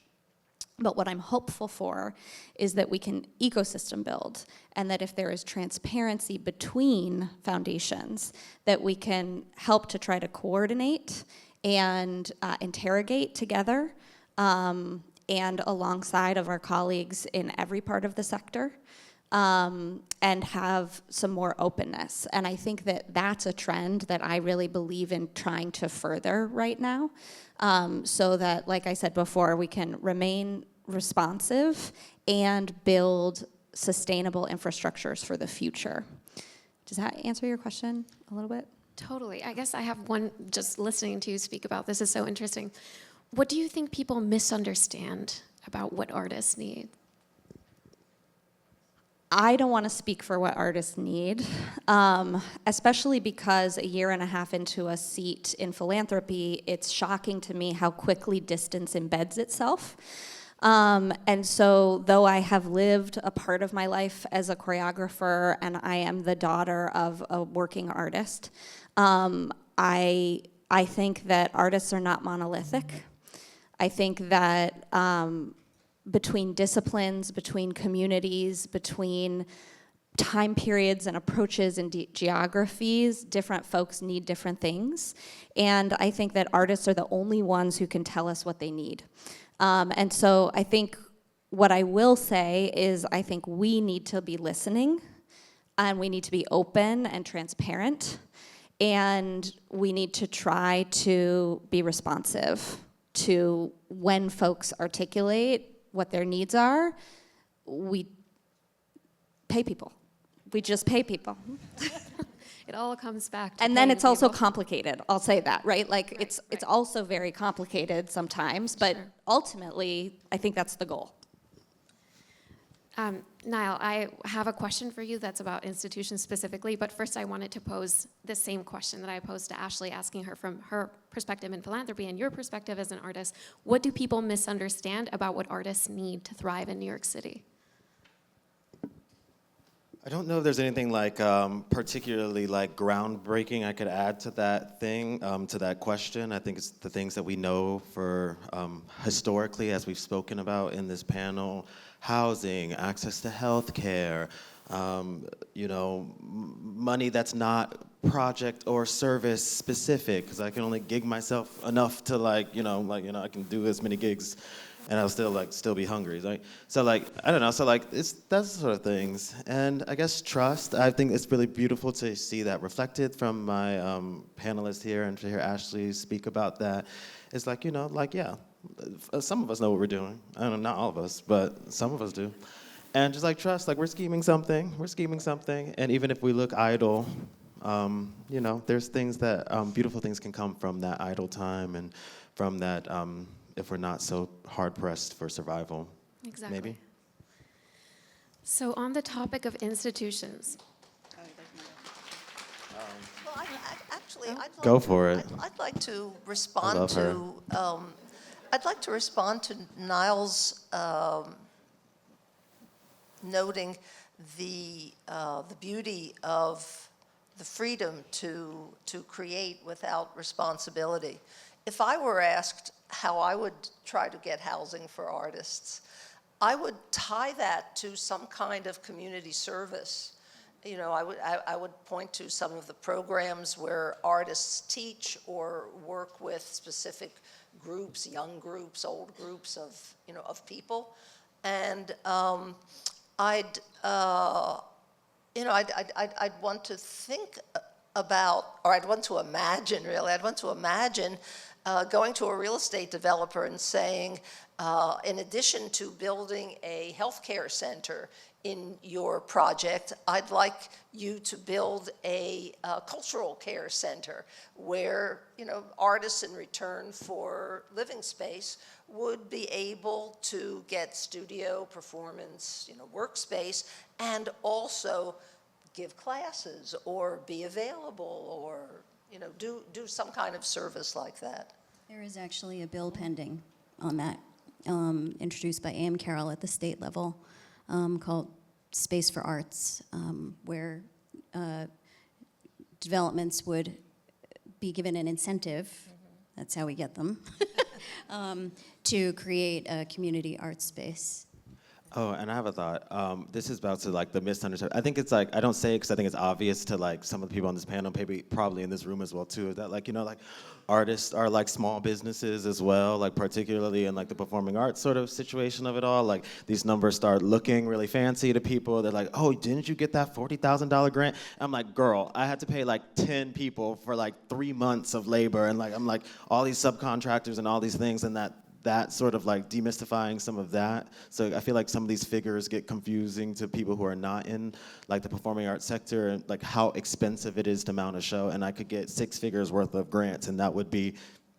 But what I'm hopeful for is that we can ecosystem build, and that if there is transparency between foundations, that we can help to try to coordinate and interrogate together and alongside of our colleagues in every part of the sector. And have some more openness. And I think that that's a trend that I really believe in trying to further right now, so that, like I said before, we can remain responsive and build sustainable infrastructures for the future. Does that answer your question a little bit? Totally. I guess I have one, just listening to you speak about this is so interesting. what do you think people misunderstand about what artists need? I don't want to speak for what artists need, especially because a year and a half into a seat in philanthropy, it's shocking to me how quickly distance embeds itself. And so though I have lived a part of my life as a choreographer and I am the daughter of a working artist, I think that artists are not monolithic. I think that between disciplines, between communities, between time periods and approaches and geographies, different folks need different things. And I think that artists are the only ones who can tell us what they need. And so I think what I will say is I think we need to be listening, and we need to be open and transparent, and we need to try to be responsive to when folks articulate what their needs are. We pay people. We just pay people. It all comes back to And then paying it's also people. complicated, I'll say that, right? Like, it's also very complicated sometimes, but Sure. ultimately, I think that's the goal. Nile, I have a question for you that's about institutions specifically, but first I wanted to pose the same question that I posed to Ashley, asking her from her perspective in philanthropy and your perspective as an artist. What do people misunderstand about what artists need to thrive in New York City? I don't know if there's anything like particularly like groundbreaking I could add to that thing, to that question. I think it's the things that we know for historically, as we've spoken about in this panel: housing, access to health care, money that's not project or service specific, because I can only gig myself enough to I can do as many gigs and I'll still be hungry, right? So I don't know, it's that sort of things. And I guess trust, I think it's really beautiful to see that reflected from my panelists here, and to hear Ashley speak about that. It's some of us know what we're doing. I don't know, not all of us, but some of us do. And just trust, we're scheming something, and even if we look idle, there's things that, beautiful things can come from that idle time, and from that, if we're not so hard-pressed for survival. Exactly. Maybe. So on the topic of institutions, Well, Go for it. I'd like to I respond love her. to. I'd like to respond to Niall's noting the beauty of the freedom to create without responsibility. If I were asked how I would try to get housing for artists, I would tie that to some kind of community service. I would point to some of the programs where artists teach or work with specific groups, young groups, old groups of people, and I'd want to think about, or I'd want to imagine, really. I'd want to imagine going to a real estate developer and saying, in addition to building a healthcare center in your project, I'd like you to build a cultural care center where, artists in return for living space would be able to get studio, performance, workspace, and also give classes or be available or, do some kind of service like that. There is actually a bill pending on that, introduced by A.M. Carroll at the state level, called Space for Arts, where developments would be given an incentive, that's how we get them, to create a community arts space. Oh, and I have a thought. This is about to the misunderstanding. I think it's I don't say it because I think it's obvious to some of the people on this panel, probably in this room as well too, that artists are small businesses as well, particularly in the performing arts sort of situation of it all. These numbers start looking really fancy to people. They're like, oh, didn't you get that $40,000 grant? I'm like, girl, I had to pay 10 people for 3 months of labor, and I'm all these subcontractors and all these things, and that sort of demystifying some of that. So I feel some of these figures get confusing to people who are not in the performing arts sector, and how expensive it is to mount a show. And I could get 6 figures worth of grants, and that would be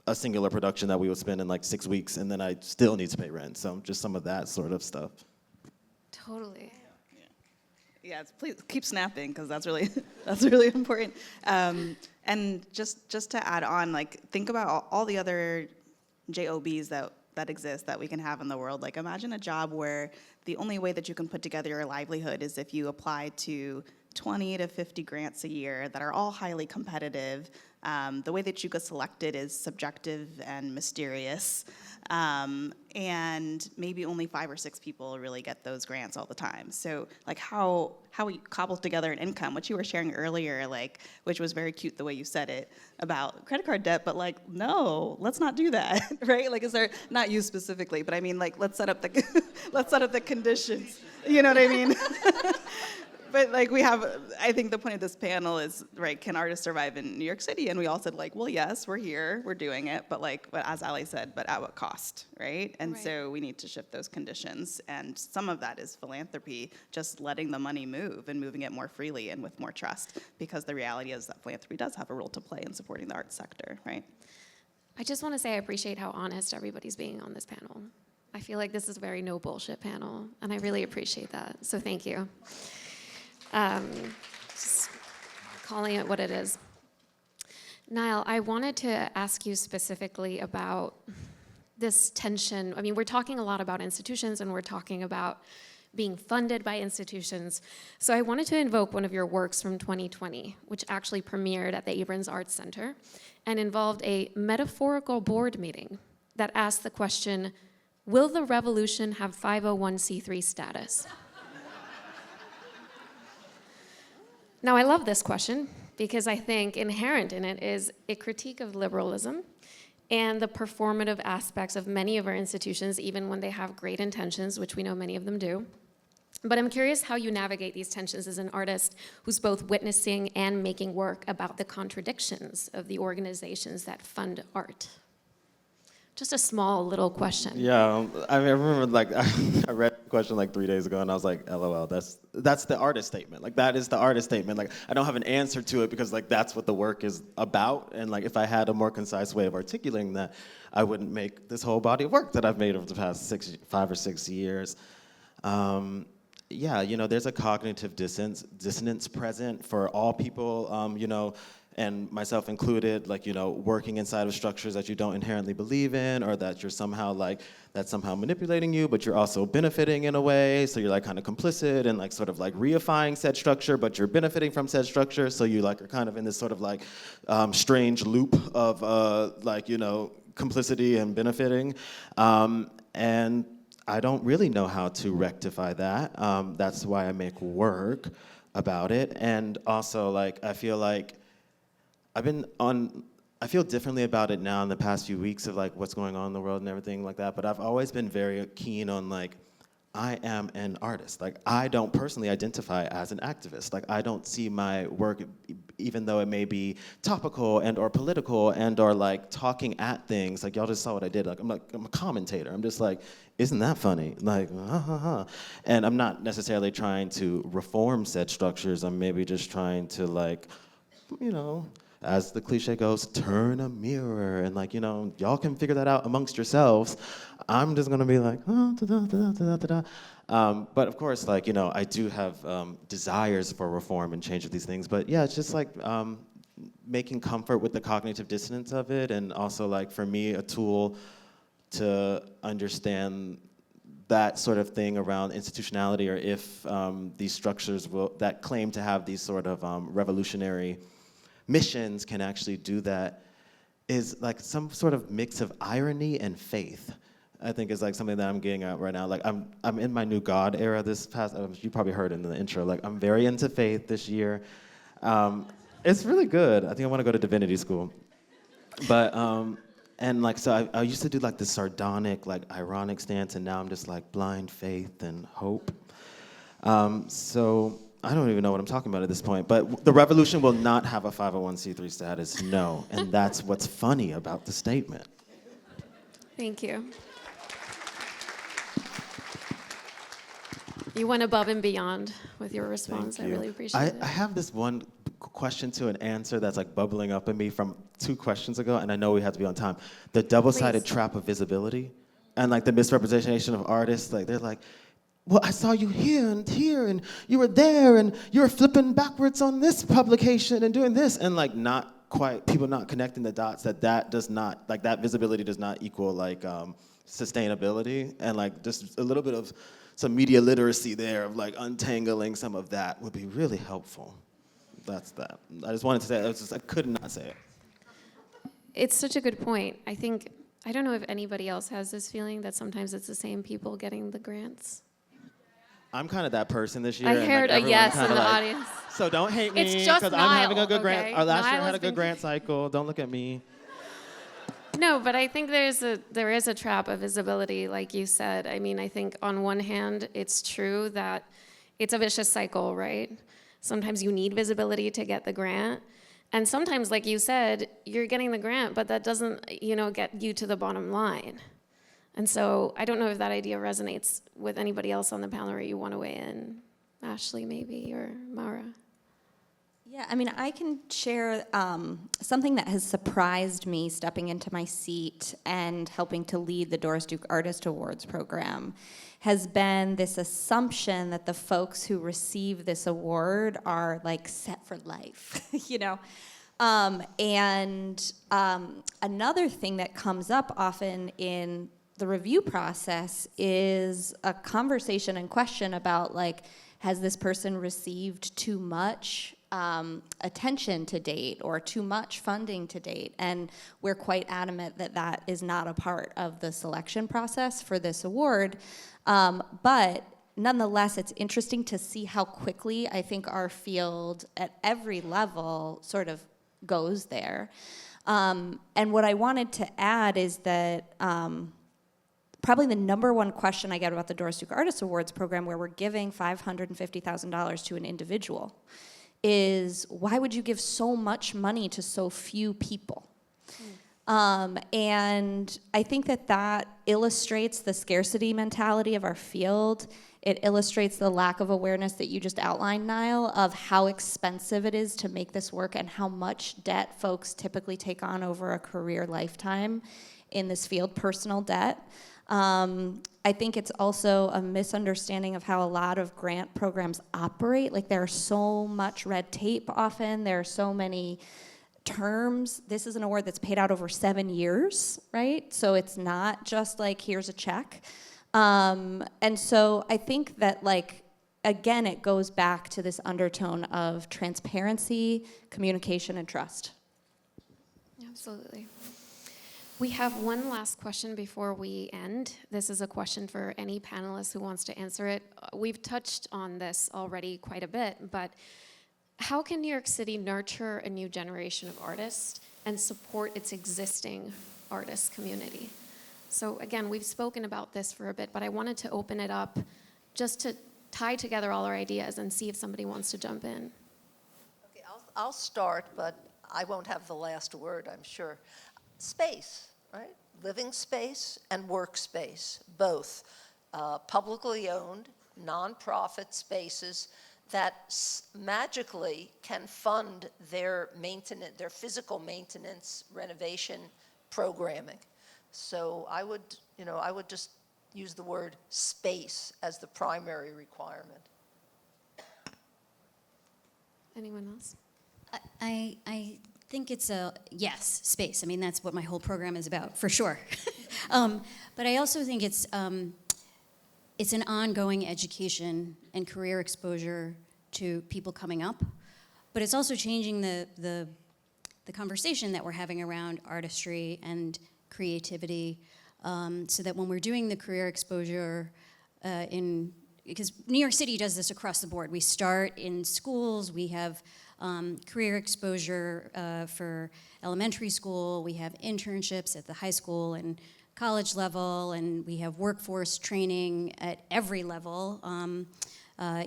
a singular production that we would spend in like 6 weeks, and then I still need to pay rent. So just some of that sort of stuff. Totally. Please keep snapping, because that's really that's really important. And just to add on, like, think about all the other jobs that exist that we can have in the world. Like, imagine a job where the only way that you can put together your livelihood is if you apply to 20 to 50 grants a year that are all highly competitive. The way that you get selected is subjective and mysterious. And maybe only 5 or 6 people really get those grants all the time. So, like, how we cobble together an income, which you were sharing earlier, like, which was very cute the way you said it about credit card debt, but like, no, let's not do that, right? Like, is there, not you specifically, but I mean, like, let's set up the conditions. You know what I mean? But like, I think the point of this panel is, right, can artists survive in New York City? And we all said, like, well, yes, we're here, we're doing it, but like, as Ali said, but at what cost, right? And so we need to shift those conditions. And some of that is philanthropy, just letting the money move and moving it more freely and with more trust, because the reality is that philanthropy does have a role to play in supporting the arts sector, right? I just want to say I appreciate how honest everybody's being on this panel. I feel like this is a very no bullshit panel, and I really appreciate that. So thank you. Just calling it what it is. Nile, I wanted to ask you specifically about this tension. I mean, we're talking a lot about institutions, and we're talking about being funded by institutions. So I wanted to invoke one of your works from 2020, which actually premiered at the Abrons Arts Center and involved a metaphorical board meeting that asked the question, will the revolution have 501c3 status? Now, I love this question because I think inherent in it is a critique of liberalism and the performative aspects of many of our institutions, even when they have great intentions, which we know many of them do. But I'm curious how you navigate these tensions as an artist who's both witnessing and making work about the contradictions of the organizations that fund art. Just a small little question. Yeah, I remember, like, I read the question like 3 days ago, and I was like, LOL, that's the artist statement. Like, that is the artist statement. Like, I don't have an answer to it because, like, that's what the work is about. And, like, if I had a more concise way of articulating that, I wouldn't make this whole body of work that I've made over the past 5 or 6 years. Yeah, you know, there's a cognitive dissonance present for all people, you know, and myself included, like, you know, working inside of structures that you don't inherently believe in, or that you're somehow, like, that's somehow manipulating you, but you're also benefiting in a way, so you're, like, kind of complicit and, like, sort of, like, reifying said structure, but you're benefiting from said structure, so you, like, are kind of in this sort of, like, strange loop of, like, you know, complicity and benefiting, and I don't really know how to rectify that. That's why I make work about it, and also, like, I feel like I feel differently about it now in the past few weeks of, like, what's going on in the world and everything like that, but I've always been very keen on, like, I am an artist. Like, I don't personally identify as an activist. Like, I don't see my work, even though it may be topical and or political and or, like, talking at things. Like, y'all just saw what I did. Like, I'm a commentator. I'm just like, isn't that funny? Like, ha ha ha. And I'm not necessarily trying to reform said structures. I'm maybe just trying to, like, you know, as the cliche goes, turn a mirror, and, like, you know, y'all can figure that out amongst yourselves. I'm just gonna be like, oh, da, da, da, da, da, da. But of course, like, you know, I do have desires for reform and change of these things, but yeah, it's just like making comfort with the cognitive dissonance of it, and also, like, for me, a tool to understand that sort of thing around institutionality, or if these structures that claim to have these sort of revolutionary missions can actually do that, is like some sort of mix of irony and faith. I think is like something that I'm getting at right now. Like, I'm in my new God era this past, you probably heard in the intro, like, I'm very into faith this year. It's really good. I think I want to go to divinity school. But, and, like, so I used to do, like, this sardonic, like, ironic stance, and now I'm just like blind faith and hope. So I don't even know what I'm talking about at this point, but the revolution will not have a 501c3 status, no. And that's what's funny about the statement. Thank you. You went above and beyond with your response. I really appreciate it. I have this one question to an answer that's like bubbling up in me from 2 questions ago, and I know we have to be on time. The double-sided trap of visibility and like the misrepresentation of artists. Like they're like, well, I saw you here, and you were there, and you were flipping backwards on this publication and doing this, and like not quite, people not connecting the dots that does not, like that visibility does not equal like sustainability, and like just a little bit of some media literacy there of like untangling some of that would be really helpful. That's that. I just wanted to say it. I could not say it. It's such a good point. I don't know if anybody else has this feeling that sometimes it's the same people getting the grants. I'm kind of that person this year. I and, heard like, a yes kinda in the like, audience. So don't hate me It's just because I'm having a Nile, good grant. okay? Our last year Nile had a has good been- grant cycle. Don't look at me. No, but I think there is a trap of visibility, like you said. I mean, I think on one hand, it's true that it's a vicious cycle, right? Sometimes you need visibility to get the grant. And sometimes, like you said, you're getting the grant, but that doesn't, get you to the bottom line. And so I don't know if that idea resonates with anybody else on the panel, or you want to weigh in. Ashley, maybe, or Maura. Yeah, I mean, I can share something that has surprised me stepping into my seat and helping to lead the Doris Duke Artist Awards program has been this assumption that the folks who receive this award are like set for life, Another thing that comes up often in the review process is a conversation and question about like, has this person received too much attention to date or too much funding to date? And we're quite adamant that that is not a part of the selection process for this award. But nonetheless, it's interesting to see how quickly I think our field at every level sort of goes there. And what I wanted to add is that probably the number one question I get about the Doris Duke Artist Awards program, where we're giving $550,000 to an individual, is why would you give so much money to so few people? And I think that illustrates the scarcity mentality of our field. It illustrates the lack of awareness that you just outlined, Nile, of how expensive it is to make this work and how much debt folks typically take on over a career lifetime in this field, personal debt. I think it's also a misunderstanding of how a lot of grant programs operate. Like there's so much red tape often, there are so many terms. This is an award that's paid out over 7 years, right? So it's not just like, here's a check. And so I think that like, again, it goes back to this undertone of transparency, communication, and trust. Absolutely. We have one last question before we end. This is a question for any panelist who wants to answer it. We've touched on this already quite a bit, but how can New York City nurture a new generation of artists and support its existing artist community? So again, we've spoken about this for a bit, but I wanted to open it up just to tie together all our ideas and see if somebody wants to jump in. Okay, I'll start, but I won't have the last word, I'm sure. Space, right? Living space and workspace, both publicly owned, nonprofit spaces that magically can fund their maintenance, their physical maintenance, renovation programming. So I would just use the word space as the primary requirement. Anyone else? I think it's a yes, space. I mean, that's what my whole program is about, for sure. But I also think it's an ongoing education and career exposure to people coming up. But it's also changing the conversation that we're having around artistry and creativity, so that when we're doing the career exposure because New York City does this across the board. We start in schools, we have career exposure for elementary school, we have internships at the high school and college level, and we have workforce training at every level,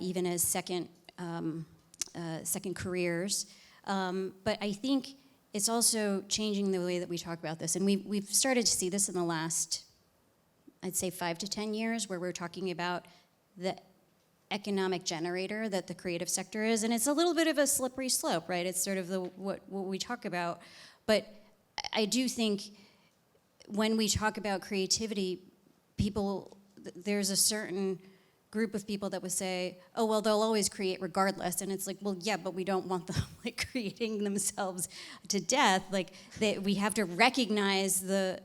even as second careers. But I think it's also changing the way that we talk about this. And we've started to see this in the last, I'd say 5 to 10 years, where we're talking about the economic generator that the creative sector is, and it's a little bit of a slippery slope, right? It's sort of what we talk about, but I do think when we talk about creativity, there's a certain group of people that would say, oh, well, they'll always create regardless, and it's like, well, yeah, but we don't want them like creating themselves to death. Like, we have to recognize the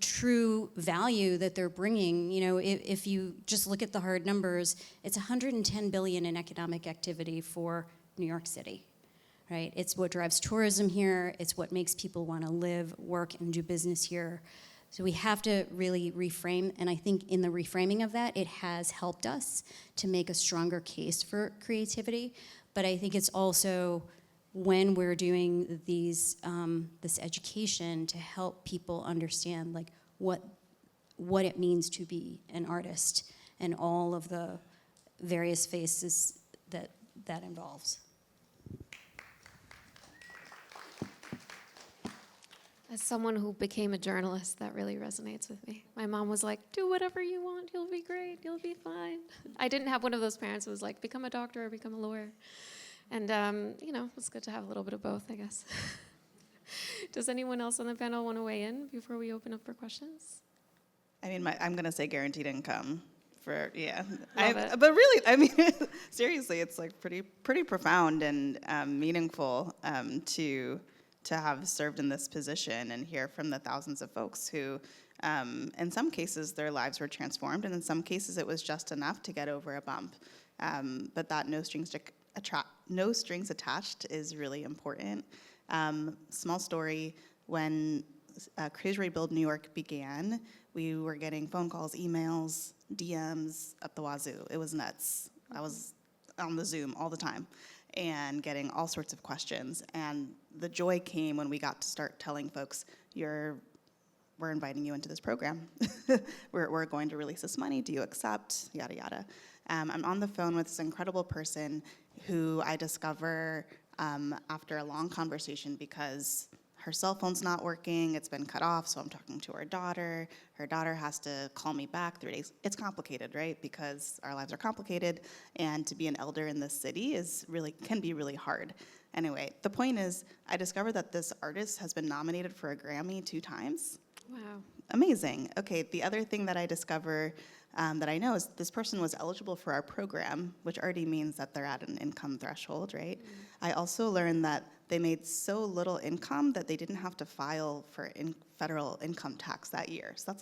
true value that they're bringing. You know, if you just look at the hard numbers, it's 110 billion in economic activity for New York City, right? It's what drives tourism here. It's what makes people want to live, work, and do business here. So we have to really reframe, and I think in the reframing of that, it has helped us to make a stronger case for creativity. But I think it's also when we're doing this education to help people understand like what it means to be an artist and all of the various faces that involves. As someone who became a journalist, that really resonates with me. My mom was like, do whatever you want, you'll be great, you'll be fine. I didn't have one of those parents who was like, become a doctor or become a lawyer. And, it's good to have a little bit of both, I guess. Does anyone else on the panel want to weigh in before we open up for questions? I mean, I'm going to say guaranteed income. But it. really, seriously, it's like pretty profound and meaningful to have served in this position and hear from the thousands of folks who, in some cases, their lives were transformed, and in some cases, it was just enough to get over a bump. But that no strings attached is really important. Small story, when Creators Rebuild New York began, we were getting phone calls, emails, DMs up the wazoo. It was nuts. I was on the Zoom all the time and getting all sorts of questions. And the joy came when we got to start telling folks, we're inviting you into this program. we're going to release this money. Do you accept? Yada, yada. I'm on the phone with this incredible person who I discover after a long conversation because her cell phone's not working, it's been cut off, so I'm talking to her daughter. Her daughter has to call me back 3 days. It's complicated, right? Because our lives are complicated, and to be an elder in this city can be really hard. Anyway, the point is, I discovered that this artist has been nominated for a Grammy 2 times. Wow. Amazing. Okay, the other thing that I discover that I know is this person was eligible for our program, which already means that they're at an income threshold, right? I also learned that they made so little income that they didn't have to file for federal income tax that year. So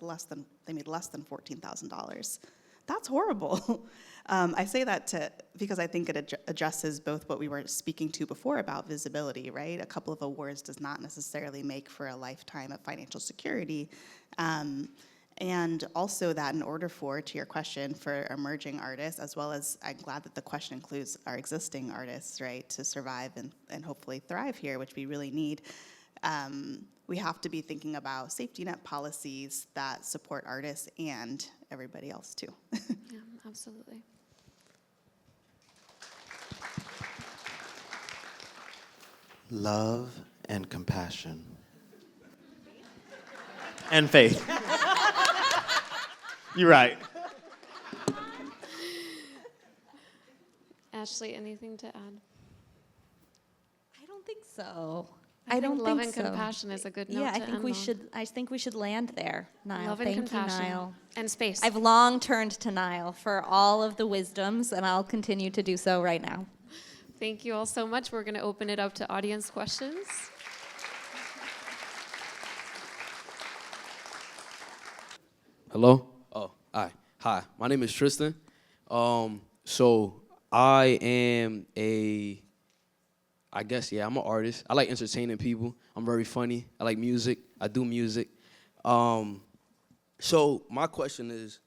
they made less than $14,000. That's horrible. I say that because I think it addresses both what we were speaking to before about visibility, right? A couple of awards does not necessarily make for a lifetime of financial security. And also that in order to your question, for emerging artists, as well as I'm glad that the question includes our existing artists, right, to survive and hopefully thrive here, which we really need, we have to be thinking about safety net policies that support artists and everybody else too. Yeah, absolutely. Love and compassion. And faith. You're right. Ashley, anything to add? I don't think so. I don't think love think and so. compassion is a good note Yeah, to end on. I think we should land there, Nile. Love and Thank compassion. you, Nile. And space. I've long turned to Nile for all of the wisdoms, and I'll continue to do so right now. Thank you all so much. We're going to open it up to audience questions. Hello? Oh, hi. My name is Tristan. So I am I'm an artist. I like entertaining people. I'm very funny. I like music. I do music. So my question is,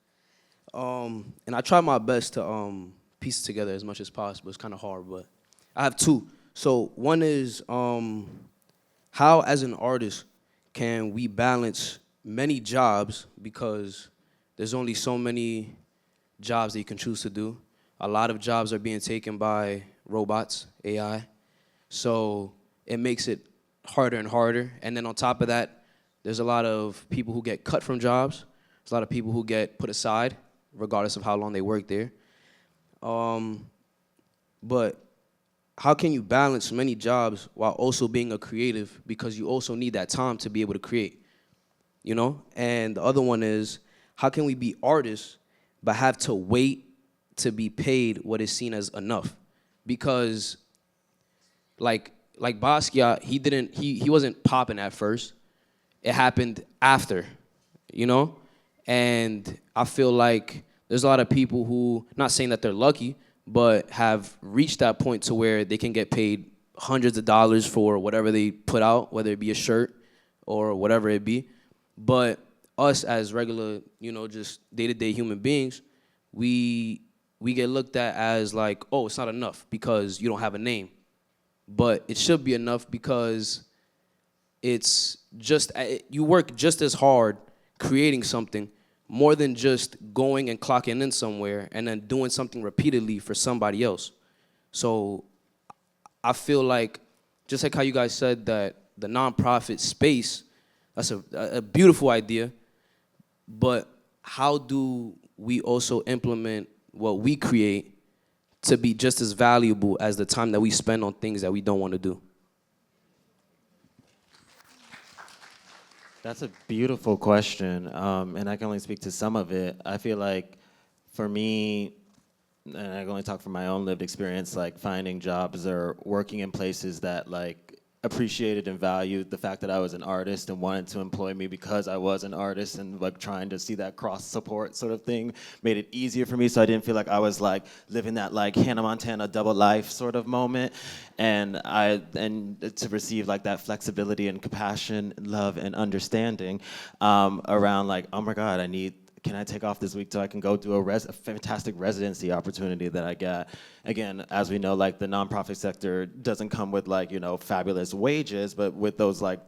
and I try my best to piece it together as much as possible. It's kind of hard, but I have 2. So one is, how as an artist can we balance many jobs, because there's only so many jobs that you can choose to do. A lot of jobs are being taken by robots, AI. So it makes it harder and harder. And then on top of that, there's a lot of people who get cut from jobs. There's a lot of people who get put aside, regardless of how long they work there. But how can you balance many jobs while also being a creative, because you also need that time to be able to create, you know? And the other one is, how can we be artists but have to wait to be paid what is seen as enough? Because like Basquiat, he wasn't popping at first. It happened after, you know? And I feel like there's a lot of people who, not saying that they're lucky, but have reached that point to where they can get paid hundreds of dollars for whatever they put out, whether it be a shirt or whatever it be. But us as regular, you know, just day-to-day human beings, we get looked at as like, oh, it's not enough because you don't have a name. But it should be enough because it's just, you work just as hard creating something, more than just going and clocking in somewhere and then doing something repeatedly for somebody else. So I feel like, just like how you guys said that the nonprofit space, that's a beautiful idea, but how do we also implement what we create to be just as valuable as the time that we spend on things that we don't want to do? That's a beautiful question, and I can only speak to some of it. I feel like, for me, and I can only talk from my own lived experience, like finding jobs or working in places that like appreciated and valued the fact that I was an artist and wanted to employ me because I was an artist, and like trying to see that cross support sort of thing made it easier for me, so I didn't feel like I was like living that like Hannah Montana double life sort of moment. And to receive like that flexibility and compassion, love and understanding around like, oh my God, can I take off this week so I can go do a fantastic residency opportunity that I got? Again, as we know, like the nonprofit sector doesn't come with like, you know, fabulous wages, but with those like,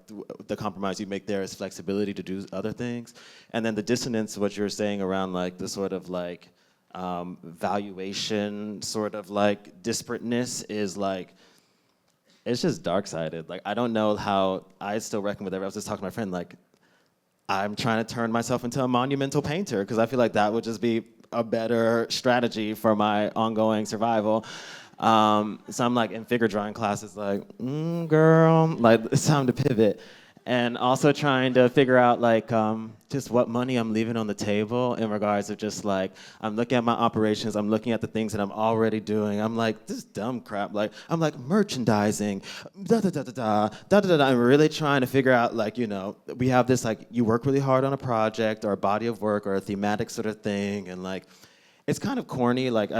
the compromise you make there is flexibility to do other things. And then the dissonance, what you're saying around like the sort of like valuation sort of like disparateness is like, it's just dark-sided. Like, I don't know how, I still reckon with it. I was just talking to my friend, like, I'm trying to turn myself into a monumental painter because I feel like that would just be a better strategy for my ongoing survival. So I'm like in figure drawing classes, like, girl, like it's time to pivot. And also trying to figure out like just what money I'm leaving on the table in regards of just like, I'm looking at my operations, I'm looking at the things that I'm already doing. I'm like, this dumb crap. Like, I'm like merchandising, da-da-da-da-da. I'm really trying to figure out like, you know, we have this like, you work really hard on a project or a body of work or a thematic sort of thing. And like, it's kind of corny. Like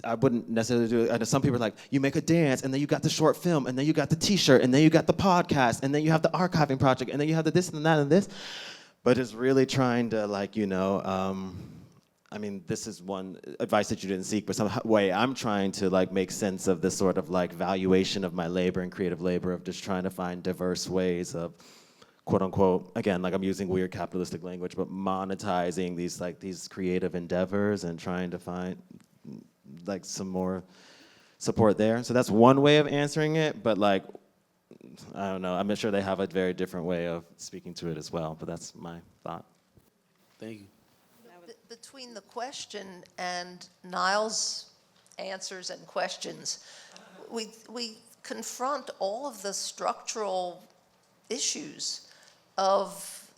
I wouldn't necessarily do it. I know some people are like, you make a dance, and then you got the short film, and then you got the T-shirt, and then you got the podcast, and then you have the archiving project, and then you have the this and that and this. But it's really trying to, like, you know, I mean, this is one advice that you didn't seek, but some way I'm trying to, like, make sense of this sort of, like, valuation of my labor and creative labor, of just trying to find diverse ways of, quote unquote, again, like I'm using weird capitalistic language, but monetizing these, like, these creative endeavors and trying to find like some more support there. So that's one way of answering it, but like, I don't know, I'm sure they have a very different way of speaking to it as well, but that's my thought. Thank you. Between the question and Nile's answers and questions, we confront all of the structural issues of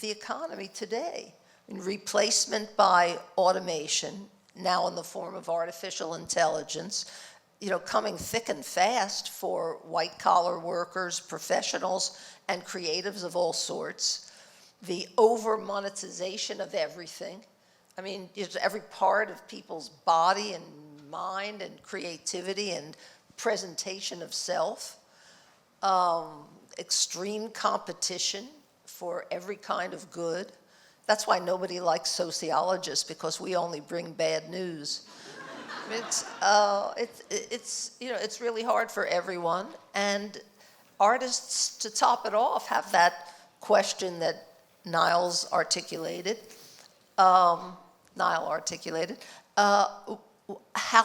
the economy today. I mean, replacement by automation, now in the form of artificial intelligence, you know, coming thick and fast for white-collar workers, professionals, and creatives of all sorts. The over-monetization of everything. I mean, it's every part of people's body and mind and creativity and presentation of self. Extreme competition for every kind of good. That's why nobody likes sociologists, because we only bring bad news. It's you know, it's really hard for everyone, and artists, to top it off, have that question that Nile articulated. How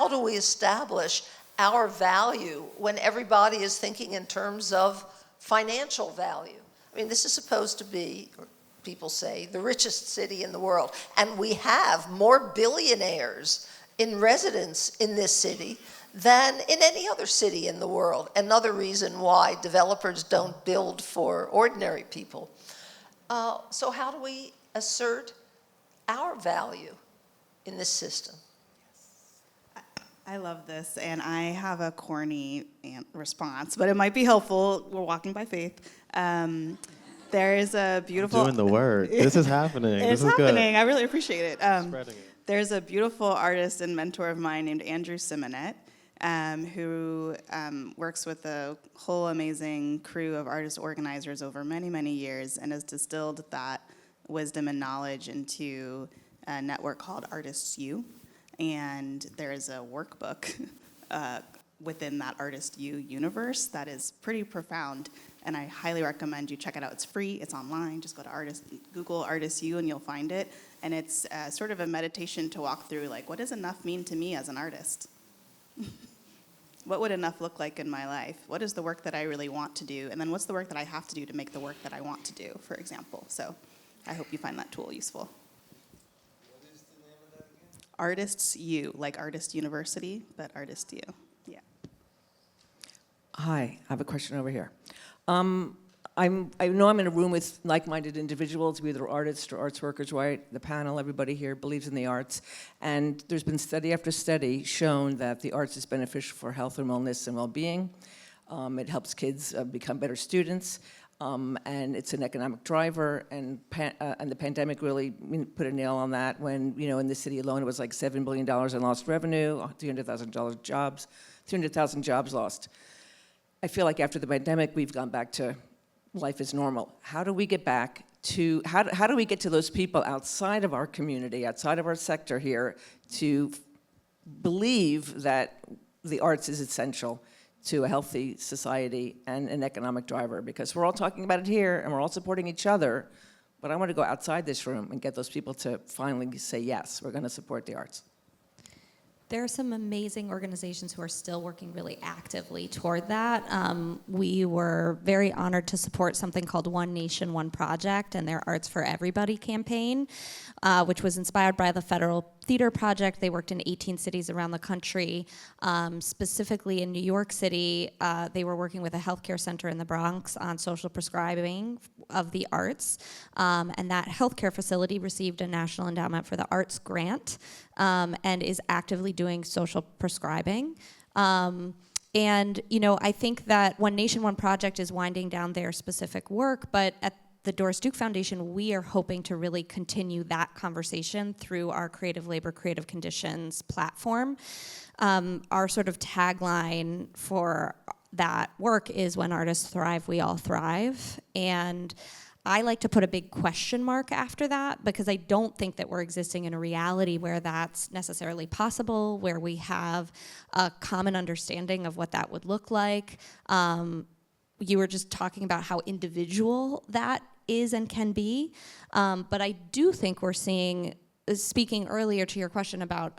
do we establish our value when everybody is thinking in terms of financial value? I mean, this is supposed to be, people say, the richest city in the world. And we have more billionaires in residence in this city than in any other city in the world. Another reason why developers don't build for ordinary people. So how do we assert our value in this system? I love this, and I have a corny response, but it might be helpful. We're walking by faith. There is a beautiful... Doing the work. This is happening. It's This is happening. good. I really appreciate it. Spreading it. There's a beautiful artist and mentor of mine named Andrew Simonet, who works with a whole amazing crew of artist organizers over many, many years and has distilled that wisdom and knowledge into a network called Artists U. And there is a workbook within that Artist U universe that is pretty profound, and I highly recommend you check it out. It's free, it's online, just go to Google Artist U and you'll find it. And it's sort of a meditation to walk through, like, what does enough mean to me as an artist? What would enough look like in my life? What is the work that I really want to do? And then what's the work that I have to do to make the work that I want to do, for example? So I hope you find that tool useful. Artists U, like Artist University, but Artist U. Yeah. Hi, I have a question over here. I know I'm in a room with like-minded individuals, either artists or arts workers, right? The panel, everybody here believes in the arts. And there's been study after study shown that the arts is beneficial for health and wellness and well-being. It helps kids become better students. And it's an economic driver, and the pandemic really put a nail on that when, in the city alone, it was like $7 billion in lost revenue, 300,000 jobs lost. I feel like after the pandemic, we've gone back to life as normal. How do we get back to, how do we get to those people outside of our community, outside of our sector here, to believe that the arts is essential to a healthy society and an economic driver? Because we're all talking about it here and we're all supporting each other, but I want to go outside this room and get those people to finally say, yes, we're going to support the arts. There are some amazing organizations who are still working really actively toward that. We were very honored to support something called One Nation, One Project and their Arts for Everybody campaign, which was inspired by the Federal Theater Project. They worked in 18 cities around the country. Specifically in New York City, they were working with a healthcare center in the Bronx on social prescribing of the arts. And that healthcare facility received a National Endowment for the Arts grant and is actively doing social prescribing. And, I think that One Nation, One Project is winding down their specific work, but at the Doris Duke Foundation, we are hoping to really continue that conversation through our Creative Labor, Creative Conditions platform. Our sort of tagline for that work is when artists thrive, we all thrive. And I like to put a big question mark after that because I don't think that we're existing in a reality where that's necessarily possible, where we have a common understanding of what that would look like. You were just talking about how individual that is and can be. But I do think we're seeing, speaking earlier to your question about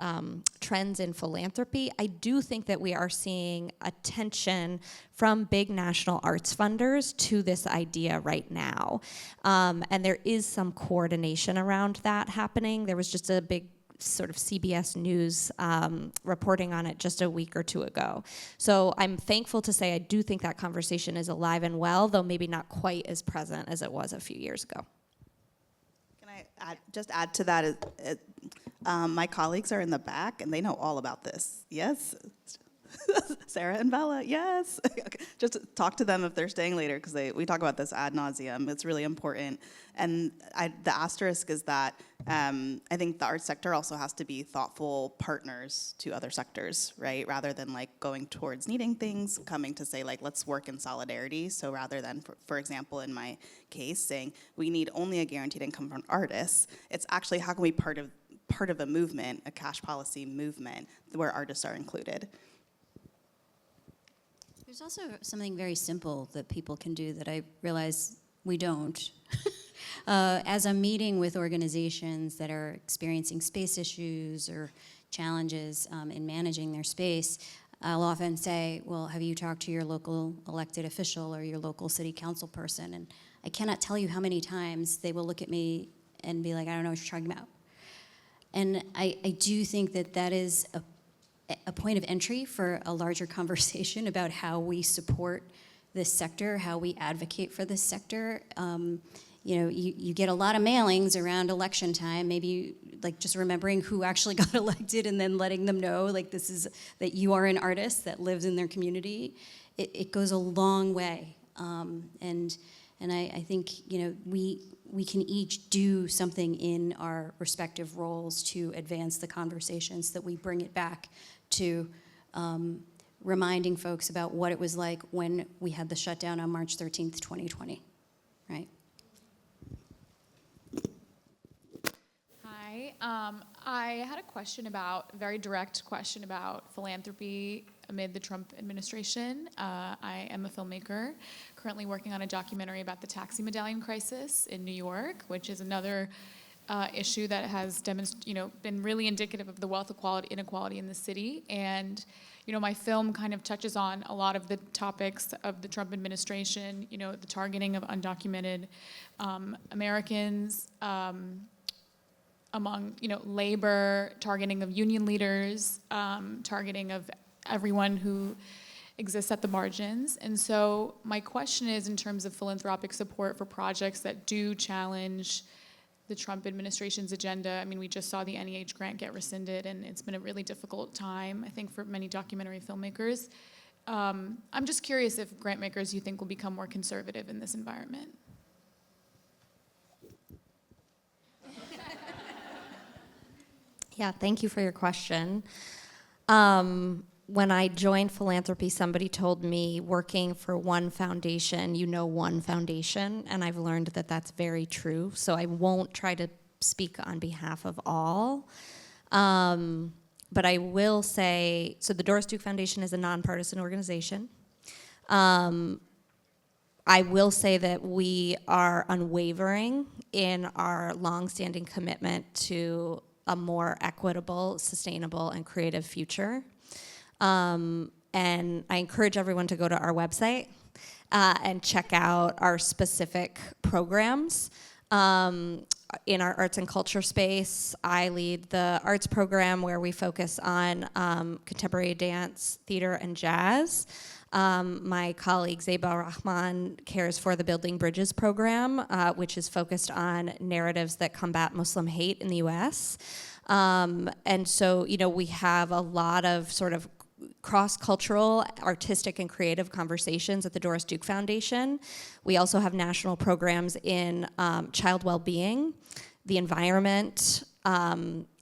trends in philanthropy, I do think that we are seeing attention from big national arts funders to this idea right now. And there is some coordination around that happening. There was just a big sort of CBS News reporting on it just a week or two ago. So I'm thankful to say I do think that conversation is alive and well, though maybe not quite as present as it was a few years ago. Can I just add to that? My colleagues are in the back, and they know all about this. Yes? Sarah and Bella, yes. Okay. Just talk to them if they're staying later, because we talk about this ad nauseum. It's really important. And the asterisk is that I think the arts sector also has to be thoughtful partners to other sectors, right? Rather than going towards needing things, coming to say let's work in solidarity. So rather than, for example, in my case, saying we need only a guaranteed income from artists, it's actually how can we part of a movement, a cash policy movement, where artists are included. There's also something very simple that people can do that I realize we don't. As I'm meeting with organizations that are experiencing space issues or challenges in managing their space, I'll often say, well, have you talked to your local elected official or your local city council person? And I cannot tell you how many times they will look at me and be like, I don't know what you're talking about. And I do think that that is a point of entry for a larger conversation about how we support this sector, how we advocate for this sector. You get a lot of mailings around election time, maybe like just remembering who actually got elected and then letting them know like that you are an artist that lives in their community. It goes a long way. And I think we can each do something in our respective roles to advance the conversations, that we bring it back to reminding folks about what it was like when we had the shutdown on March 13th, 2020, right? Hi, I had a very direct question about philanthropy amid the Trump administration. I am a filmmaker, currently working on a documentary about the taxi medallion crisis in New York, which is another issue that has been really indicative of the wealth inequality in the city. And my film kind of touches on a lot of the topics of the Trump administration, the targeting of undocumented Americans, among labor, targeting of union leaders, targeting of everyone who exists at the margins. And so my question is, in terms of philanthropic support for projects that do challenge the Trump administration's agenda. I mean, we just saw the NEH grant get rescinded, and it's been a really difficult time, I think, for many documentary filmmakers. I'm just curious if grant makers, you think, will become more conservative in this environment. Yeah, thank you for your question. When I joined philanthropy, somebody told me working for one foundation, one foundation, and I've learned that that's very true. So I won't try to speak on behalf of all. But I will say, so the Doris Duke Foundation is a nonpartisan organization. I will say that we are unwavering in our longstanding commitment to a more equitable, sustainable, and creative future. And I encourage everyone to go to our website and check out our specific programs. In our arts and culture space, I lead the arts program where we focus on contemporary dance, theater, and jazz. My colleague Zeba Rahman cares for the Building Bridges program, which is focused on narratives that combat Muslim hate in the US. And so, we have a lot of sort of cross-cultural, artistic, and creative conversations at the Doris Duke Foundation. We also have national programs in child well-being, the environment,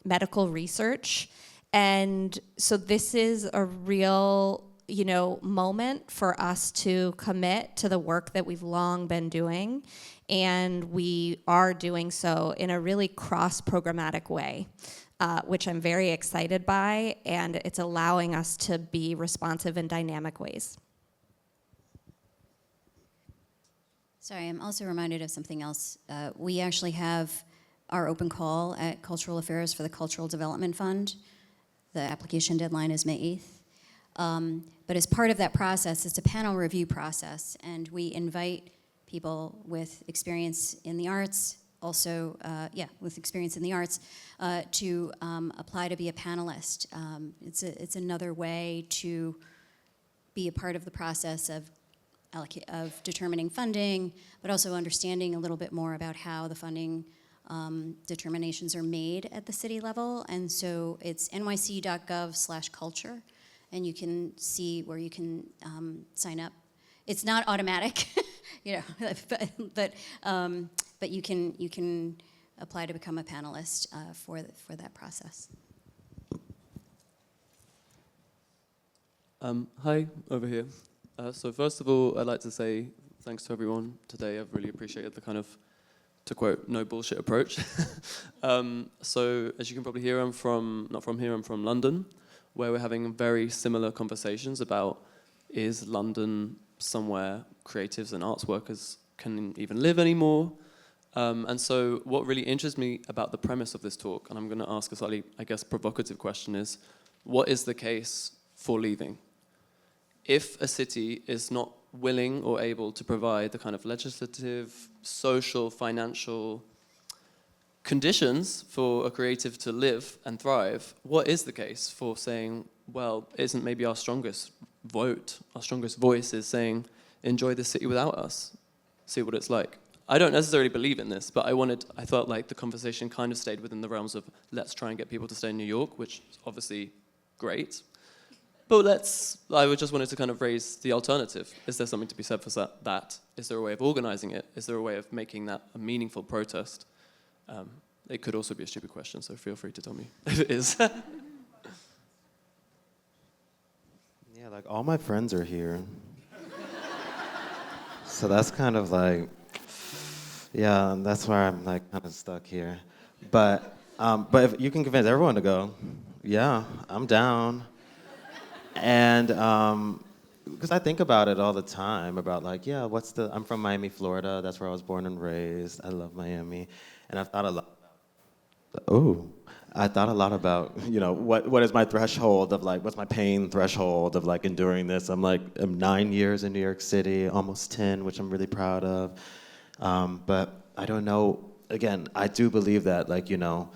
medical research. And so this is a real, moment for us to commit to the work that we've long been doing. And we are doing so in a really cross-programmatic way. Which I'm very excited by, and it's allowing us to be responsive in dynamic ways. Sorry, I'm also reminded of something else. We actually have our open call at Cultural Affairs for the Cultural Development Fund. The application deadline is May 8th. But as part of that process, it's a panel review process, and we invite people with experience in the arts, also, with experience in the arts, to apply to be a panelist. It's another way to be a part of the process of determining funding, but also understanding a little bit more about how the funding determinations are made at the city level. And so it's nyc.gov/culture, and you can see where you can sign up. It's not automatic, but you can apply to become a panelist for that process. Hi, over here. So first of all, I'd like to say thanks to everyone today. I've really appreciated the kind of, to quote, no bullshit approach. So as you can probably hear, I'm not from here, I'm from London, where we're having very similar conversations about, is London somewhere creatives and arts workers can even live anymore? And so what really interests me about the premise of this talk, and I'm going to ask a slightly, I guess, provocative question, is what is the case for leaving? If a city is not willing or able to provide the kind of legislative, social, financial conditions for a creative to live and thrive, what is the case for saying, well, isn't maybe our strongest vote, our strongest voice is saying, enjoy the city without us, see what it's like. I don't necessarily believe in this, but I felt like the conversation kind of stayed within the realms of let's try and get people to stay in New York, which is obviously great. But I just wanted to kind of raise the alternative. Is there something to be said for that? Is there a way of organizing it? Is there a way of making that a meaningful protest? It could also be a stupid question, so feel free to tell me if it is. Yeah, like all my friends are here. So that's kind of like, yeah, that's why I'm like kind of stuck here. But if you can convince everyone to go, yeah, I'm down. And because I think about it all the time, about like, yeah, I'm from Miami, Florida. That's where I was born and raised. I love Miami. And I've thought a lot about, you know, what is my threshold of like, what's my pain threshold of like enduring this? I'm 9 years in New York City, almost 10, which I'm really proud of. But I don't know, again, I do believe that, like, you know,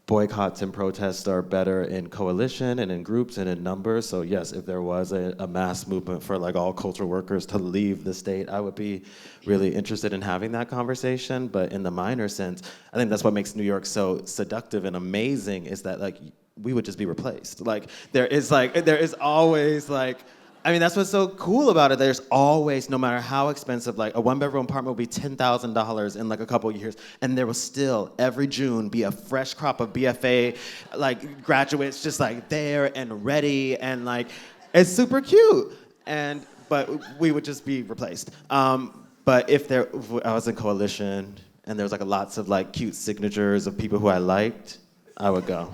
boycotts and protests are better in coalition and in groups and in numbers. So yes, if there was a mass movement for like all cultural workers to leave the state, I would be really interested in having that conversation. But in the minor sense, I think that's what makes New York so seductive and amazing, is that like we would just be replaced. Like there is always like, I mean, that's what's so cool about it. There's always, no matter how expensive, like a one-bedroom apartment will be $10,000 in like a couple of years, and there will still, every June, be a fresh crop of BFA like graduates just like there and ready, and like, it's super cute. But we would just be replaced. But if I was in coalition and there was like lots of like cute signatures of people who I liked, I would go.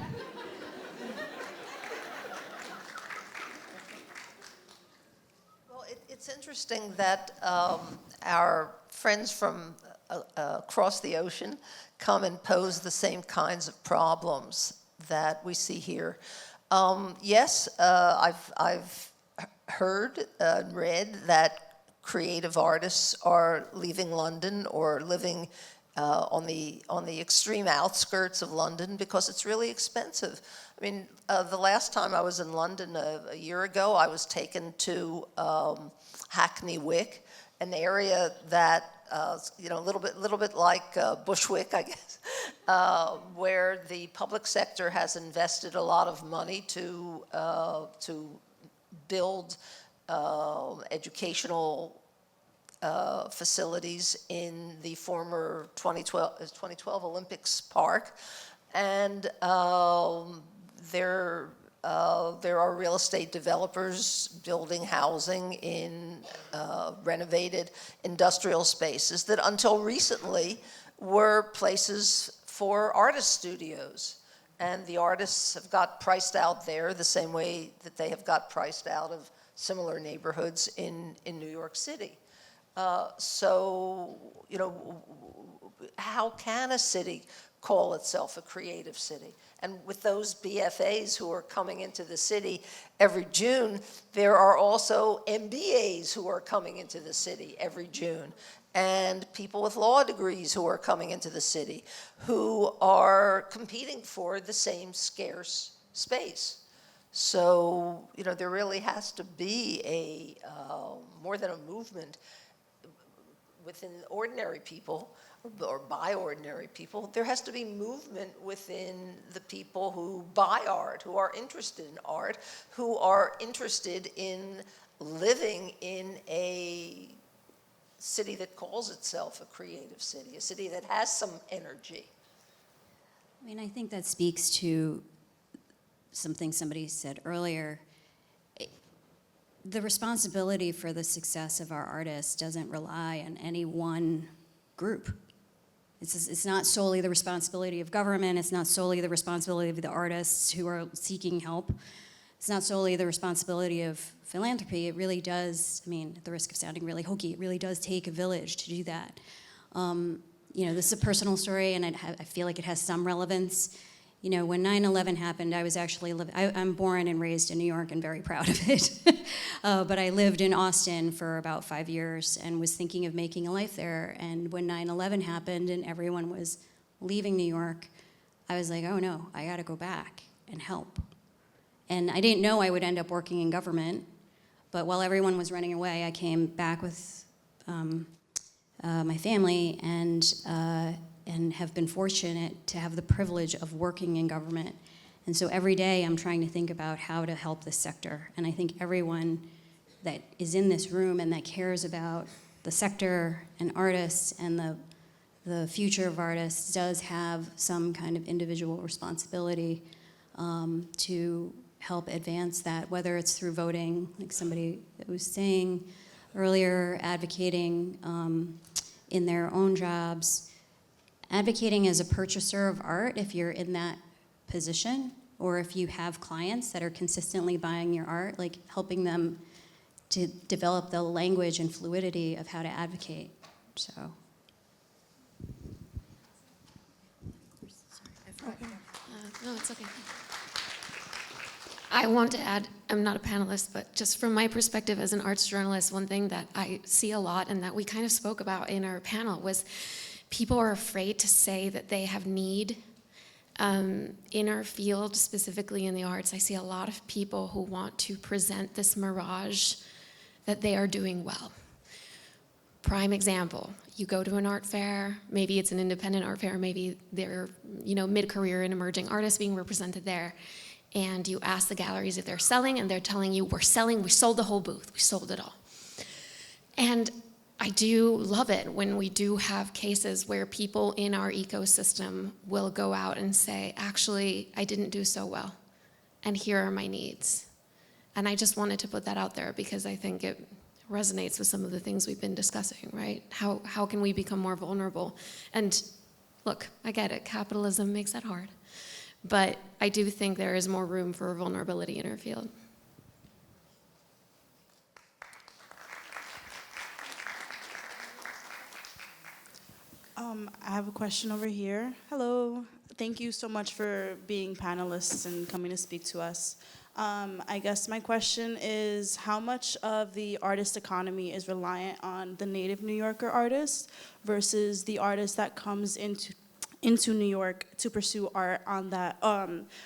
It's interesting that our friends from across the ocean come and pose the same kinds of problems that we see here. Yes, I've heard and read that creative artists are leaving London or living on the extreme outskirts of London because it's really expensive. I mean, the last time I was in London a year ago, I was taken to Hackney Wick, an area that a little bit like Bushwick, I guess, where the public sector has invested a lot of money to build educational facilities in the former 2012 Olympics Park, and there are real estate developers building housing in renovated industrial spaces that until recently were places for artist studios. And the artists have got priced out there the same way that they have got priced out of similar neighborhoods in New York City. So, you know, how can a city call itself a creative city? And with those BFAs who are coming into the city every June, there are also MBAs who are coming into the city every June, and people with law degrees who are coming into the city who are competing for the same scarce space. So, you know, there really has to be more than a movement within ordinary people or by ordinary people. There has to be movement within the people who buy art, who are interested in art, who are interested in living in a city that calls itself a creative city, a city that has some energy. I mean, I think that speaks to something somebody said earlier. The responsibility for the success of our artists doesn't rely on any one group. It's not solely the responsibility of government. It's not solely the responsibility of the artists who are seeking help. It's not solely the responsibility of philanthropy. It really does, I mean, at the risk of sounding really hokey, it really does take a village to do that. You know, this is a personal story, and I feel like it has some relevance. You know, when 9/11 happened, I was actually I'm born and raised in New York and very proud of it. But I lived in Austin for about 5 years and was thinking of making a life there. And when 9/11 happened and everyone was leaving New York, I was like, oh no, I gotta go back and help. And I didn't know I would end up working in government, but while everyone was running away, I came back with my family and have been fortunate to have the privilege of working in government. And so every day I'm trying to think about how to help this sector. And I think everyone that is in this room and that cares about the sector and artists and the future of artists does have some kind of individual responsibility to help advance that, whether it's through voting, like somebody was saying earlier, advocating in their own jobs, advocating as a purchaser of art if you're in that position, or if you have clients that are consistently buying your art, like helping them to develop the language and fluidity of how to advocate. So. No, it's okay. I want to add, I'm not a panelist, but just from my perspective as an arts journalist, one thing that I see a lot and that we kind of spoke about in our panel was people are afraid to say that they have need. In our field, specifically in the arts, I see a lot of people who want to present this mirage that they are doing well. Prime example, you go to an art fair, maybe it's an independent art fair, maybe they're mid-career and emerging artists being represented there, and you ask the galleries if they're selling, and they're telling you, we're selling, we sold the whole booth, we sold it all. And I do love it when we do have cases where people in our ecosystem will go out and say, actually, I didn't do so well, and here are my needs. And I just wanted to put that out there because I think it resonates with some of the things we've been discussing, right? How can we become more vulnerable? And look, I get it, capitalism makes that hard. But I do think there is more room for vulnerability in our field. I have a question over here. Hello. Thank you so much for being panelists and coming to speak to us. I guess my question is, how much of the artist economy is reliant on the native New Yorker artists versus the artist that comes into New York to pursue art on that,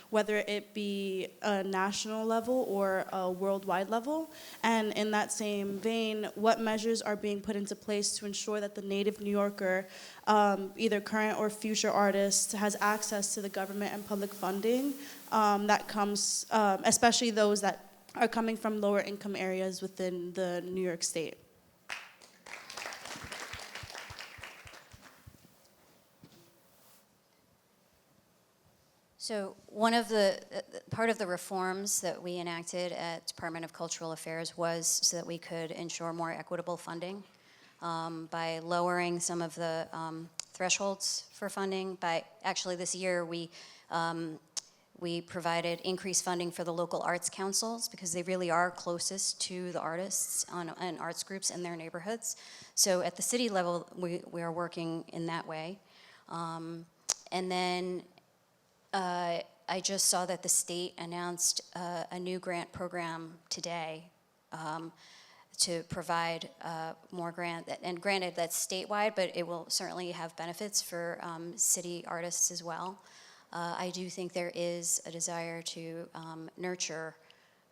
whether it be a national level or a worldwide level? And in that same vein, what measures are being put into place to ensure that the native New Yorker, either current or future artist, has access to the government and public funding that comes, especially those that are coming from lower income areas within the New York State? So one of the, part of the reforms that we enacted at Department of Cultural Affairs was so that we could ensure more equitable funding by lowering some of the thresholds for funding. By actually this year, we provided increased funding for the local arts councils because they really are closest to the artists and arts groups in their neighborhoods. So at the city level, we are working in that way. And then I just saw that the state announced a new grant program today to provide more grant, and granted that's statewide, but it will certainly have benefits for city artists as well. I do think there is a desire to nurture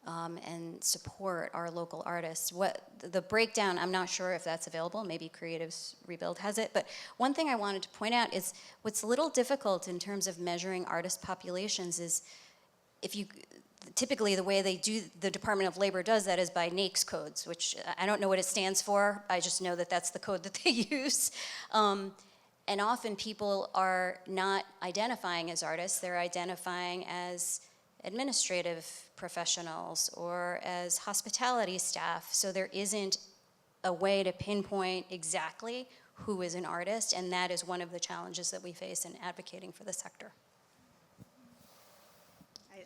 and support our local artists. What the breakdown, I'm not sure if that's available, maybe Creatives Rebuild has it, but one thing I wanted to point out is what's a little difficult in terms of measuring artist populations is if you, typically the way they do, the Department of Labor does that is by NAICS codes, which I don't know what it stands for, I just know that that's the code that they use. And often people are not identifying as artists, they're identifying as administrative professionals or as hospitality staff. So there isn't a way to pinpoint exactly who is an artist, and that is one of the challenges that we face in advocating for the sector.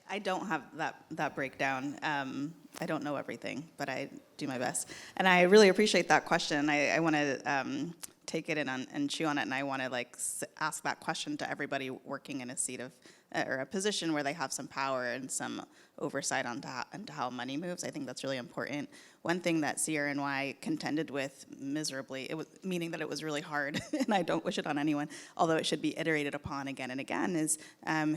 I don't have that breakdown. I don't know everything, but I do my best. And I really appreciate that question. I want to take it in and chew on it, and I want to ask that question to everybody working in a seat of or a position where they have some power and some oversight onto how money moves. I think that's really important. One thing that CRNY contended with miserably, meaning that it was really hard, and I don't wish it on anyone, although it should be iterated upon again and again, is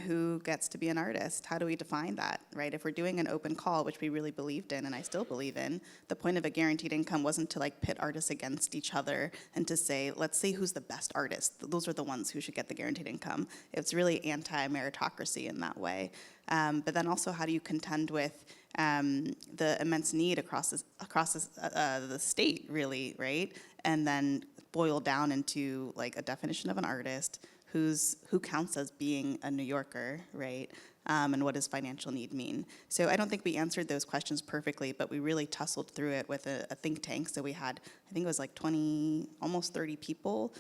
who gets to be an artist? How do we define that, right? If we're doing an open call, which we really believed in, and I still believe in, the point of a guaranteed income wasn't to like pit artists against each other and to say, let's see who's the best artist. Those are the ones who should get the guaranteed income. It's really anti-meritocracy in that way. But then also, how do you contend with the immense need across the state, really, right? And then boil down into like a definition of an artist, who counts as being a New Yorker, right? And what does financial need mean? So I don't think we answered those questions perfectly, but we really tussled through it with a think tank. So we had, I think it was like 20, almost 30 people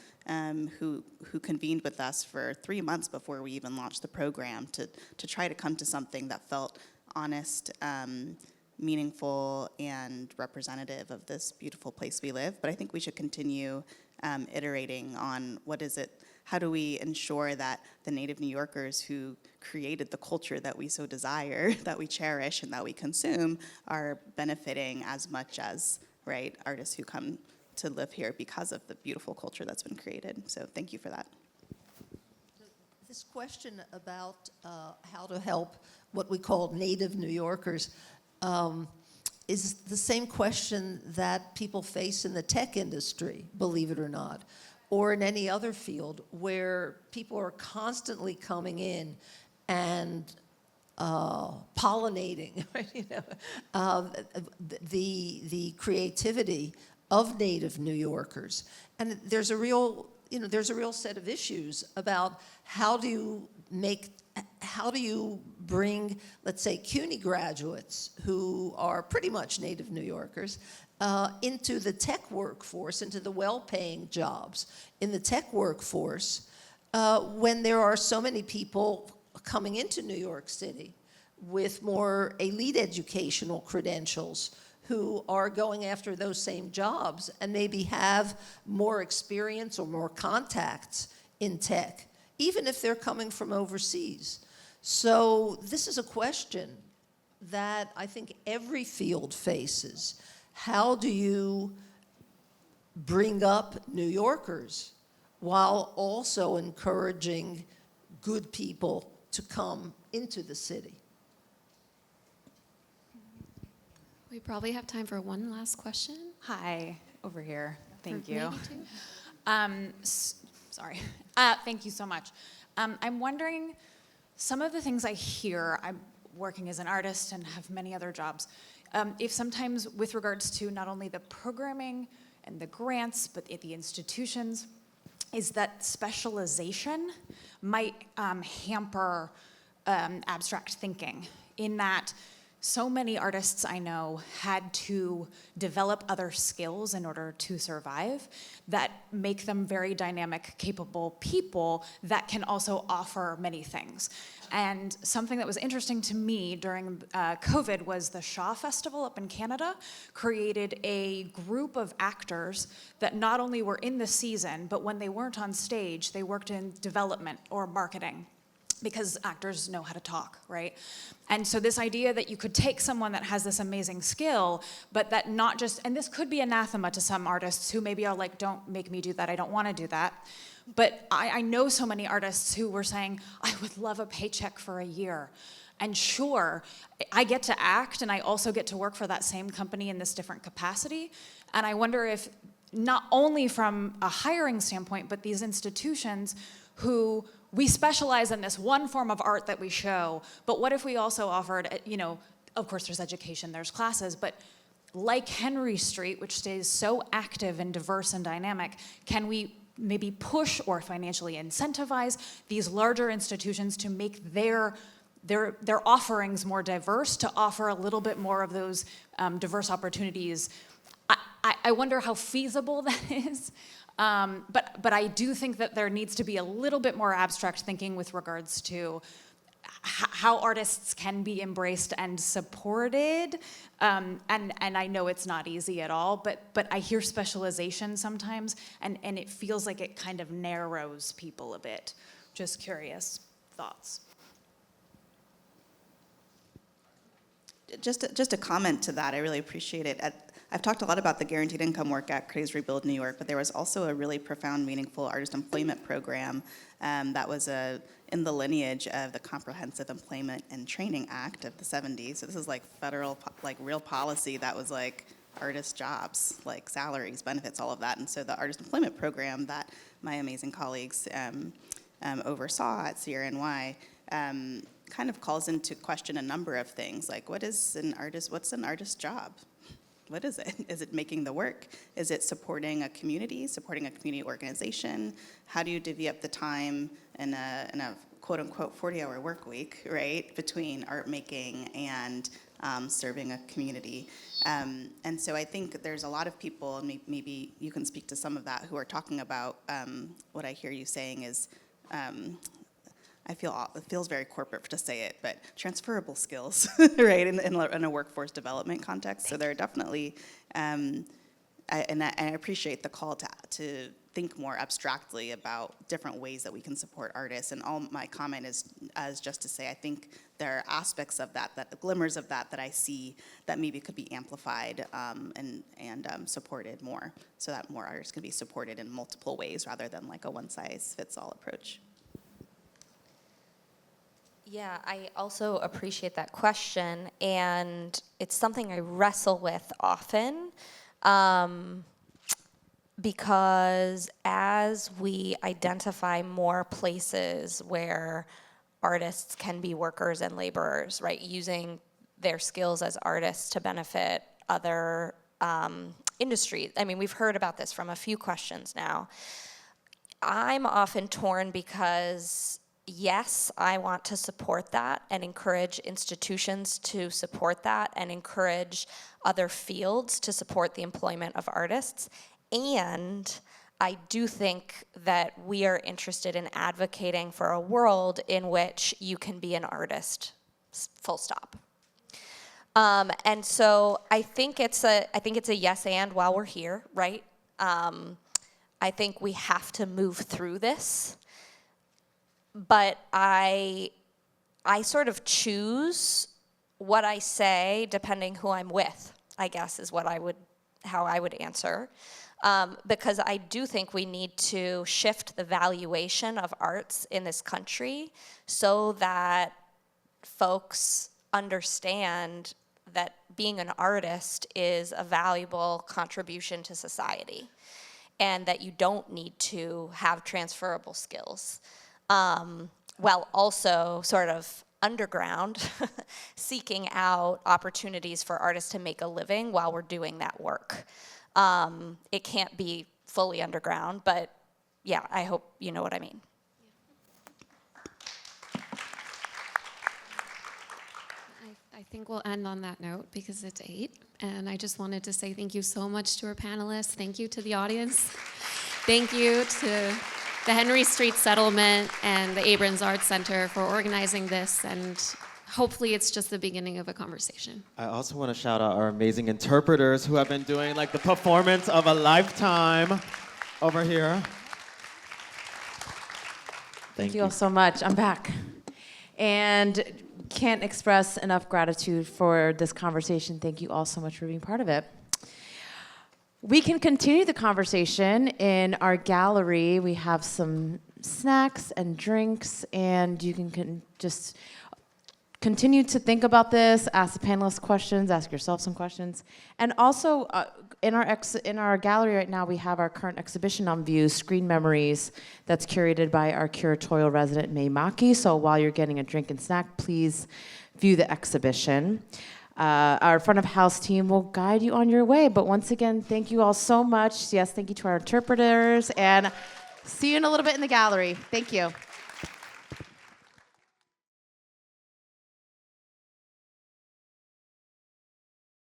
who convened with us for 3 months before we even launched the program to try to come to something that felt honest, meaningful, and representative of this beautiful place we live. But I think we should continue iterating on what is it, how do we ensure that the native New Yorkers who created the culture that we so desire, that we cherish, and that we consume are benefiting as much as, right, artists who come to live here because of the beautiful culture that's been created. So thank you for that. This question about how to help what we call native New Yorkers is the same question that people face in the tech industry, believe it or not, or in any other field where people are constantly coming in and pollinating, right, you know, the creativity of native New Yorkers. And there's a real set of issues about how do you bring, let's say, CUNY graduates who are pretty much native New Yorkers into the tech workforce, into the well-paying jobs in the tech workforce, when there are so many people coming into New York City with more elite educational credentials who are going after those same jobs and maybe have more experience or more contacts in tech, even if they're coming from overseas. So this is a question that I think every field faces. How do you bring up New Yorkers while also encouraging good people to come into the city? We probably have time for one last question. Hi, over here. Thank Or you. maybe two. Sorry. Thank you so much. I'm wondering, some of the things I hear, I'm working as an artist and have many other jobs, if sometimes with regards to not only the programming and the grants, but the institutions, is that specialization might hamper abstract thinking, in that so many artists I know had to develop other skills in order to survive that make them very dynamic, capable people that can also offer many things. And something that was interesting to me during COVID was the Shaw Festival up in Canada created a group of actors that not only were in the season, but when they weren't on stage, they worked in development or marketing, because actors know how to talk, right? And so this idea that you could take someone that has this amazing skill, but that not just, and this could be anathema to some artists who maybe are like, don't make me do that, I don't want to do that. But I know so many artists who were saying, I would love a paycheck for a year. And sure, I get to act, and I also get to work for that same company in this different capacity. And I wonder if, not only from a hiring standpoint, but these institutions who, we specialize in this one form of art that we show, but what if we also offered, you know, of course there's education, there's classes, but like Henry Street, which stays so active and diverse and dynamic, can we maybe push or financially incentivize these larger institutions to make their offerings more diverse, to offer a little bit more of those diverse opportunities? I wonder how feasible that is. But I do think that there needs to be a little bit more abstract thinking with regards to how artists can be embraced and supported. And I know it's not easy at all, but I hear specialization sometimes, and it feels like it kind of narrows people a bit. Just curious thoughts. Just a comment to that. I really appreciate it. I've talked a lot about the guaranteed income work at Craze Rebuild New York, but there was also a really profound, meaningful artist employment program that was in the lineage of the Comprehensive Employment and Training Act of the 70s. So this is like federal, like real policy that was like artist jobs, like salaries, benefits, all of that. And so the artist employment program that my amazing colleagues oversaw at CRNY kind of calls into question a number of things, like what's an artist's job? What is it? Is it making the work? Is it supporting a community organization? How do you divvy up the time in a quote unquote 40-hour work week, right, between art making and serving a community? And so I think there's a lot of people, and maybe you can speak to some of that, who are talking about what I hear you saying is, it feels very corporate to say it, but transferable skills, right, in a workforce development context. So there are definitely, and I appreciate the call to think more abstractly about different ways that we can support artists. And all my comment is just to say I think there are aspects of that the glimmers of that I see that maybe could be amplified and supported more, so that more artists can be supported in multiple ways rather than like a one-size-fits-all approach. Yeah, I also appreciate that question, and it's something I wrestle with often, because as we identify more places where artists can be workers and laborers, right, using their skills as artists to benefit other industries. I mean, we've heard about this from a few questions now. I'm often torn because yes, I want to support that and encourage institutions to support that and encourage other fields to support the employment of artists. And I do think that we are interested in advocating for a world in which you can be an artist, full stop. And so I think it's a yes and while we're here, right? I think we have to move through this. But I sort of choose what I say depending who I'm with, I guess is how I would answer. Because I do think we need to shift the valuation of arts in this country so that folks understand that being an artist is a valuable contribution to society and that you don't need to have transferable skills. While also sort of underground seeking out opportunities for artists to make a living while we're doing that work. It can't be fully underground, but yeah, I hope you know what I mean. I think we'll end on that note because it's 8. And I just wanted to say thank you so much to our panelists. Thank you to the audience. Thank you to the Henry Street Settlement and the Abrons Arts Center for organizing this, and hopefully it's just the beginning of a conversation. I also want to shout out our amazing interpreters who have been doing like the performance of a lifetime over here. Thank you all so much. I'm back. And can't express enough gratitude for this conversation. Thank you all so much for being part of it. We can continue the conversation in our gallery. We have some snacks and drinks, and you can just continue to think about this, ask the panelists questions, ask yourself some questions. And also, in our gallery right now, we have our current exhibition on view, Screen Memories, that's curated by our curatorial resident, May Maki. So while you're getting a drink and snack, please view the exhibition. Our front of house team will guide you on your way. But once again, thank you all so much. Yes, thank you to our interpreters. And see you in a little bit in the gallery. Thank you.